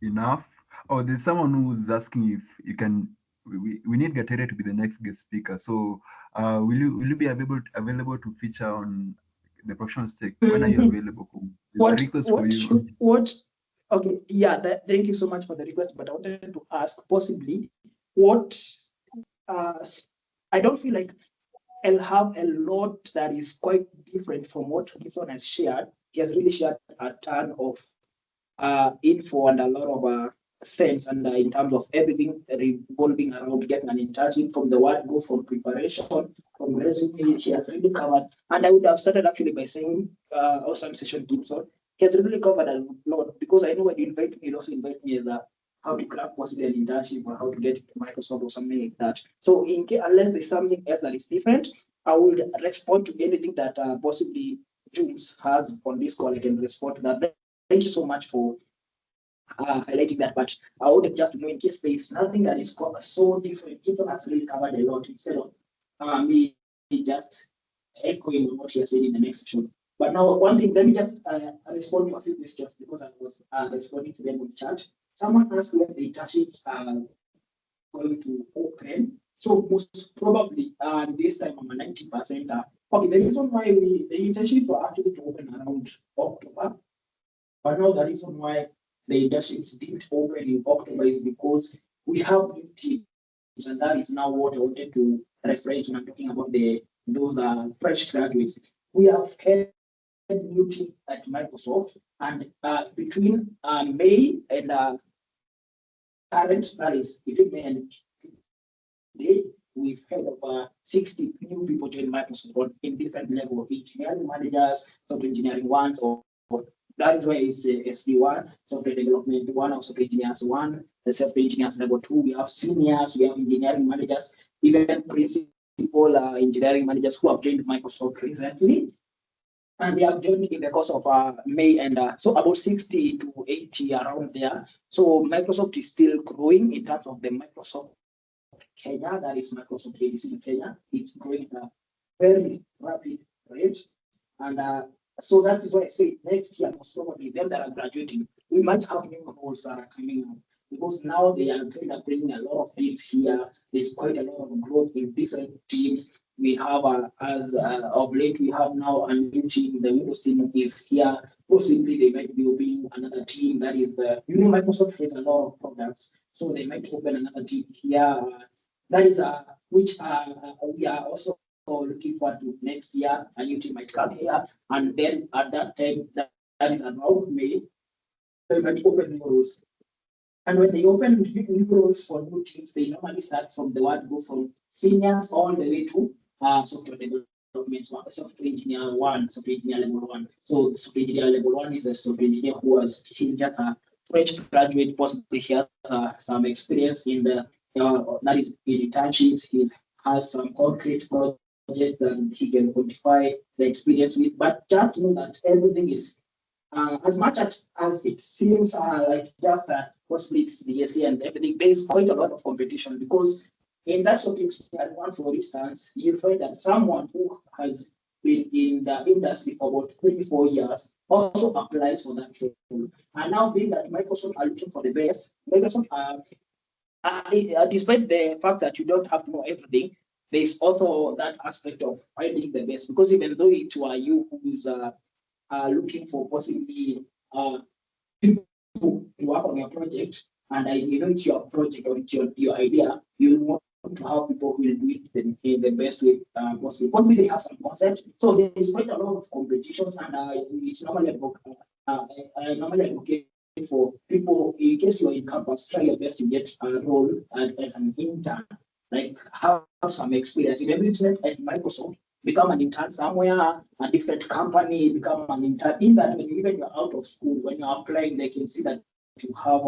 enough. Oh, there's someone who's asking if you can. We need Gatere to be the next guest speaker. So, will you be available to feature on the professional stake? When are you available? There's a request for you. Okay, yeah, thank you so much for the request, but I wanted to ask possibly what uh, I don't feel like I'll have a lot that is quite different from what Gibson has shared. He has really shared a ton of info and a lot of sense and in terms of everything revolving around getting an internship from the word go from preparation, from resume, he has really covered. And I would have started actually by saying awesome session Gibson. He has really covered a lot because I know when you invite me, you also invite me as a how to crack possibly an internship or how to get into Microsoft or something like that. So in case unless there's something else that is different, I will respond to anything that possibly Jooms has on this call. I can respond to that. Thank you so much for highlighting that. But I wanted just to know in case there is nothing that is so different. Keaton has really covered a lot instead of me just echoing what he has said in the next section. But now, one thing, let me just respond to a few questions because I was responding to them on chat. Someone asked when the internships are going to open. So most probably this time I'm a 90%. Okay, the reason why the internships were actually to open around October, but now the reason why the internships didn't open in October is because we have new teams, and that is now what I wanted to reference when I'm talking about those fresh graduates. We have had new team at Microsoft, and between May and current, that is between May and today, we've had over 60 new people join Microsoft in different levels of engineering managers, software engineering ones, or that is why it's SD1, software development one, or software engineers one, the software engineers level two. We have seniors, we have engineering managers, even principal engineering managers who have joined Microsoft recently. And they have joined in the course of May, and so about 60 to 80 around there. So Microsoft is still growing in terms of the Microsoft Kenya, that is Microsoft ADC in Kenya. It's growing at a very rapid rate. And so that is why I say next year, most probably, them that are graduating, we might have new roles that are coming up, because now they are kind of bringing a lot of teams here. There's quite a lot of growth in different teams. We have, as of late, we have now a new team. The Windows team is here. Possibly they might be opening another team. That is Microsoft has a lot of products, so they might open another team here. That is which we are also looking forward to next year. A new team might come here, and then at that time, that is around May, they might open new roles. And when they open new roles for new teams, they normally start from the word go from seniors all the way to software development, software engineer one, software engineer level one. So software engineer level one is a software engineer who was just a fresh graduate, possibly he has some experience in the that is in internships. He has some concrete projects that he can quantify the experience with. But just know that everything is as much as it seems like just possibly it's the DSC and everything, there's quite a lot of competition, because in that sort of one, for instance, you find that someone who has been in the industry for about 24 years also applies for that role. And now being that Microsoft are looking for the best, Microsoft despite the fact that you don't have to know everything, there's also that aspect of finding the best, because even though it were you who's looking for possibly people to work on your project, and it's your project or it's your idea, you want to have people who will do it in the best way possible. Possibly they have some concept, so there's quite a lot of competitions, and it's normally I normally advocate for people, in case you're in campus, try your best to get a role as an intern, like have some experience. Even if it's not at Microsoft, become an intern somewhere, a different company, become an intern. In that, when even you're out of school, when you're applying, they can see that you have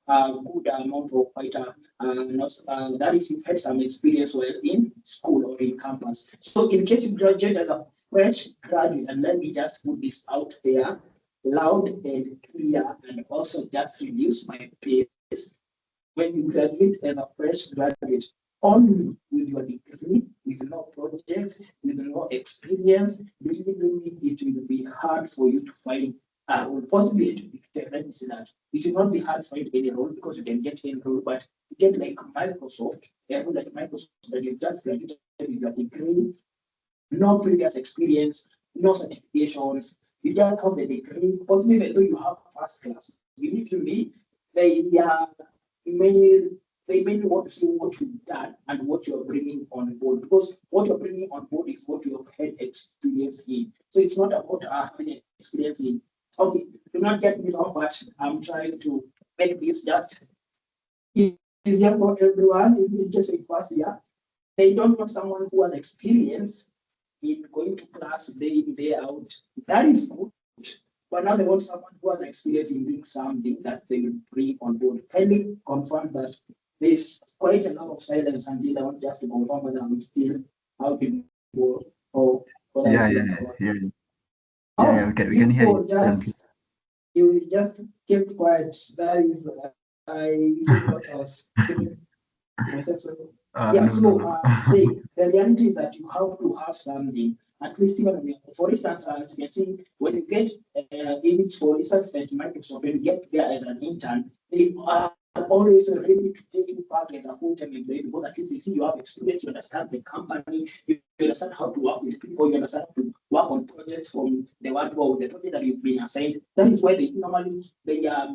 a good amount of quite that is, you've had some experience while in school or in campus. So in case you graduate as a fresh graduate, and let me just put this out there loud and clear, and also just reduce my pace. When you graduate as a fresh graduate, only with your degree, with no projects, with no experience, believe me, it will be hard for you to find a role. Possibly, let me say that it will not be hard to find any role, because you can get any role, but to get like Microsoft, a role like Microsoft that you just graduated with your degree, no previous experience, no certifications, you just have the degree. Possibly, even though you have first class, believe me, they may they mainly want to see what you've done and what you're bringing on board, because what you're bringing on board is what you have had experience in. So it's not about having experience in. Okay, do not get me wrong, but I'm trying to make this just easier for everyone. In just in first year, they don't want someone who has experience in going to class day in, day out. That is good. But now they want someone who has experience in doing something that they will bring on board. Kindly confirm that there's quite a lot of silence until I want just to confirm whether I'm still out in work or Yeah, yeah, yeah, yeah, we can hear you. You just kept quiet. That is, I really thought I was keeping myself so. Yeah, No. See, the reality is that you have to have something, at least even when for instance, as you can see, when you get image, for instance, at Microsoft, when you get there as an intern, they are always ready to take you back as a full-time employee, because at least they see you have experience, you understand the company, you understand how to work with people, you understand how to work on projects from the word go, the project that you've been assigned. That is why they normally their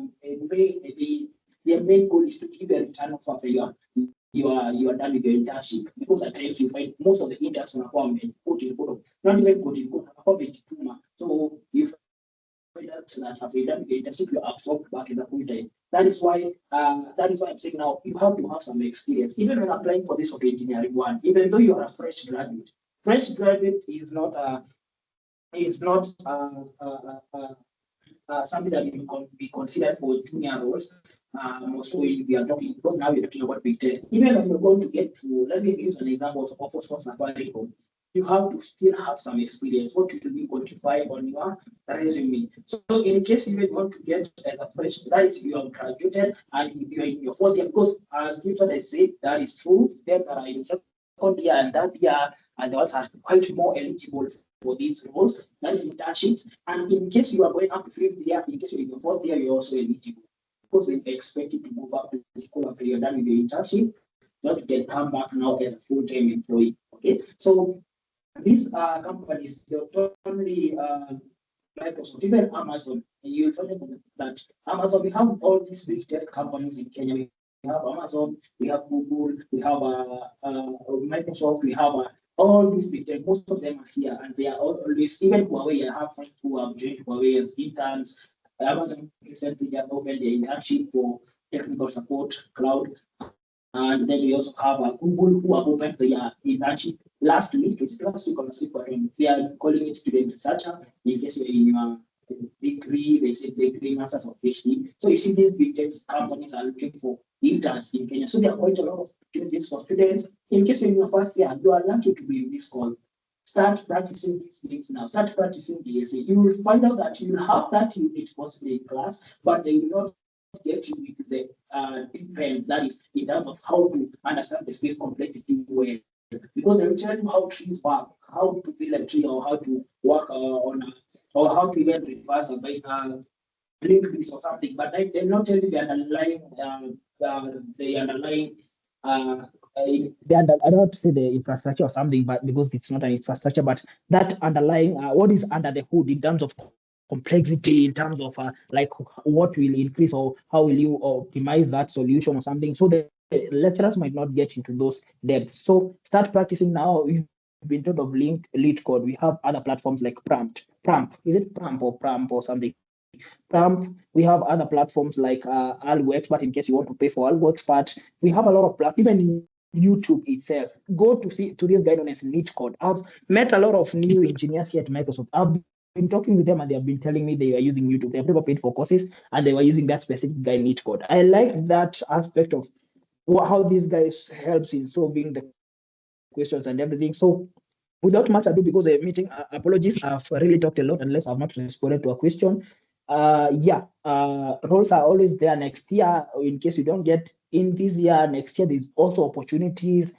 main goal is to give a return of after you are done with your internship, because at times you find most of the interns wanakuwa quote in quote, not even quote in quote, wanakuwa wamejituma. So you find out that after you done with the internship, you're absorbed back in the full time. That is why I'm saying now you have to have some experience. Even when applying for this engineering one, even though you are a fresh graduate is not something that you can be considered for junior roles. Also, we are talking, because now we're talking about Big Ten. Even when you're going to get to, let me use an example of Oxford Safaricom, you have to still have some experience, what you will be quantified on your resume. So in case you want to get as a fresh, that is, you are graduated and you are in your fourth year, because as Gibson has said, that is true, them that are in second year and that year, and they also are quite more eligible for these roles, that is internships. And in case you are going up to fifth year, in case you're in your fourth year, you're also eligible, because they expect you to go back to the school after you're done with your internship, so that you can come back now as a full-time employee. Okay, so these companies, they're only Microsoft, even Amazon. You'll find that Amazon, we have all these big tech companies in Kenya. We have Amazon, we have Google, we have Microsoft, we have all these big tech. Most of them are here, and they are always, even Huawei. I have friends who have joined Huawei as interns. Amazon recently just opened the internship for technical support cloud. And then we also have Google, who have opened the internship last week. It's last week on the they are calling it student researcher. In case you're in your degree, they say degree, masters or PhD. So you see, these big tech companies are looking for interns in Kenya. So there are quite a lot of opportunities for students. In case you're in your first year, you are lucky to be in this call. Start practicing these things now. Start practicing the essay. You will find out that you will have that unit possibly in class, but they will not get you into the deep end, that is, in terms of how to understand the space complexity well. Because they will tell you how trees work, how to build a tree, or how to work or how to even reverse a link this or something, but they're not telling you the underlying I don't want to say the infrastructure or something, but because it's not an infrastructure, but that underlying what is under the hood in terms of complexity, in terms of like what will increase or how will you optimize that solution or something. So the lecturers might not get into those depths. So start practicing now. You've been told of lead code. We have other platforms like Prump. Is it Prump or something? Prump. We have other platforms like Algo Expert, in case you want to pay for Algo Expert. We have a lot of platforms, even YouTube itself. Go to this guidance lead code. I've met a lot of new engineers here at Microsoft. I've been talking with them and they have been telling me they are using YouTube. They have never paid for courses and they were using that specific guy lead code. I like that aspect of how these guys helps in solving the questions and everything. So without much ado, because the meeting, apologies, I've really talked a lot unless I've not responded to a question. Roles are always there next year. In case you don't get in this year, next year, there's also opportunities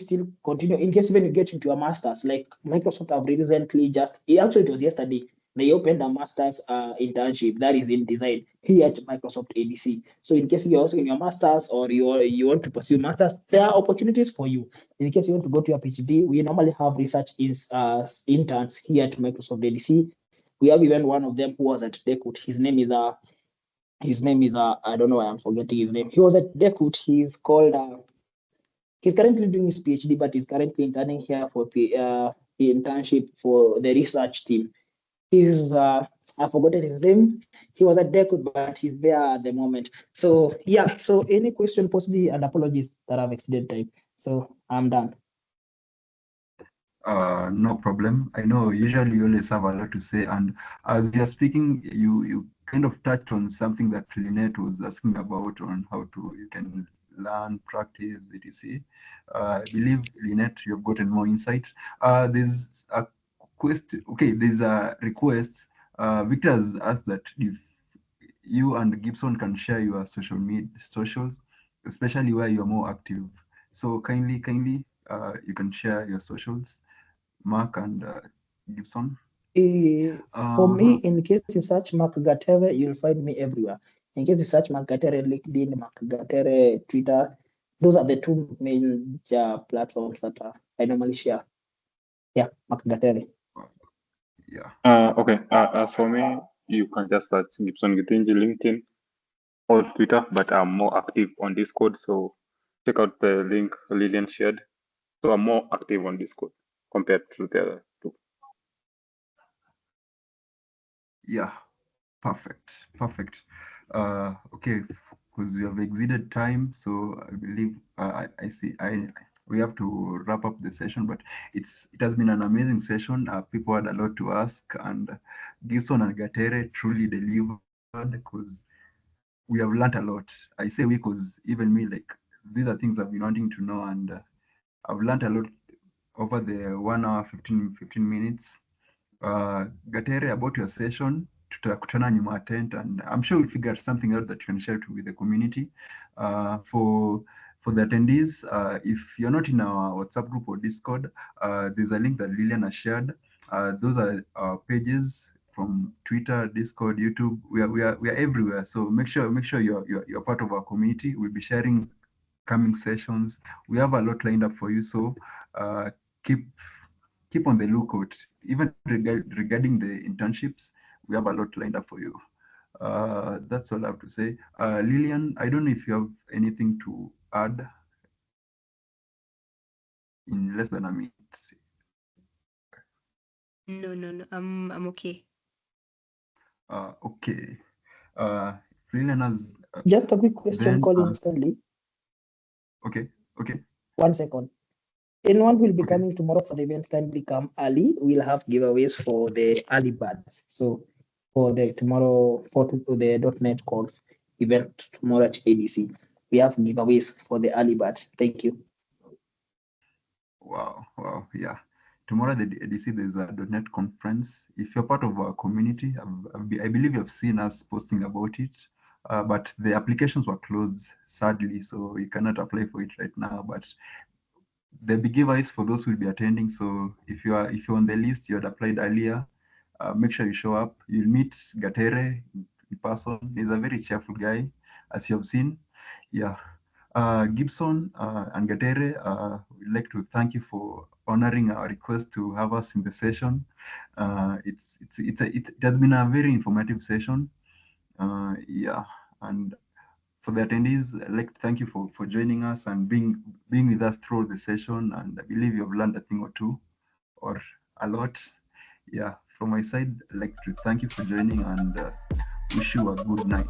still continue. In case even you get into a master's, like Microsoft have recently actually it was yesterday, they opened a master's internship that is in design here at Microsoft ADC. So in case you're also in your master's or you want to pursue master's, there are opportunities for you. In case you want to go to your PhD, we normally have research interns here at Microsoft ADC. We have even one of them who was at Dekut. His name is I don't know why I'm forgetting his name. He was at Dekut. He's currently doing his PhD, but he's currently interning here for internship for the research team. I forgot his name. He was at Dekut, but he's there at the moment. So yeah. So any question possibly, and apologies that I've exceeded time. So I'm done. No problem. I know usually you always have a lot to say, and as you're speaking, you kind of touched on something that Lynette was asking about on how you can learn, practice, etc. I believe, Lynette, you've gotten more insight. There's a there's a request. Victor has asked that if you and Gibson can share your socials, especially where you're more active. So kindly, you can share your socials, Mark and Gibson. For me, in case you search Mark Gatere, you'll find me everywhere. In case you search Mark Gatere, LinkedIn, Mark Gatere, Twitter, those are the two main platforms that are I normally share. Yeah, Mark Gatere. Yeah. Okay. As for me, you can just search Gibson Gitinji LinkedIn or Twitter, but I'm more active on Discord. So check out the link Lillian shared. So I'm more active on Discord compared to the other two. Yeah. Perfect. Okay, because we have exceeded time, so I believe I see. We have to wrap up the session, but it has been an amazing session. People had a lot to ask, and Gibson and Gatere truly delivered because we have learned a lot. I say we because even me, like, these are things I've been wanting to know, and I've learned a lot over the 1 hour 15 minutes. Gatere, about your session, tutakutana nyuma ya tent, and I'm sure we'll figure something out that you can share with the community. For the attendees, if you're not in our WhatsApp group or Discord, there's a link that Lillian has shared. Those are our pages from Twitter, Discord, YouTube. We are everywhere. So make sure you're part of our community. We'll be sharing coming sessions. We have a lot lined up for you. So keep on the lookout. Even regarding the internships, we have a lot lined up for you. That's all I have to say. Lillian, I don't know if you have anything to add in less than a minute. No. I'm okay. Okay. Lillian has. Just a quick question, Then, Colin Stanley. Okay. 1 second. Anyone will be Okay. coming tomorrow for the event, kindly come early. We'll have giveaways for the early birds. So for the tomorrow, for the .NET Conf event tomorrow at ADC, we have giveaways for the early birds. Thank you. Wow. Yeah. Tomorrow at the ADC, there's a .NET conference. If you're part of our community, I believe you've seen us posting about it. But the applications were closed, sadly, so you cannot apply for it right now. But the big giveaways for those who will be attending. So if you're on the list, you had applied earlier, make sure you show up. You'll meet Gatere in person. He's a very cheerful guy, as you have seen. Yeah. Gibson and Gatere, we'd like to thank you for honoring our request to have us in the session. It has been a very informative session. Yeah, and for the attendees, I'd like to thank you for joining us and being with us throughout the session. And I believe you've learned a thing or two, or a lot. Yeah, from my side, I'd like to thank you for joining and wish you a good night.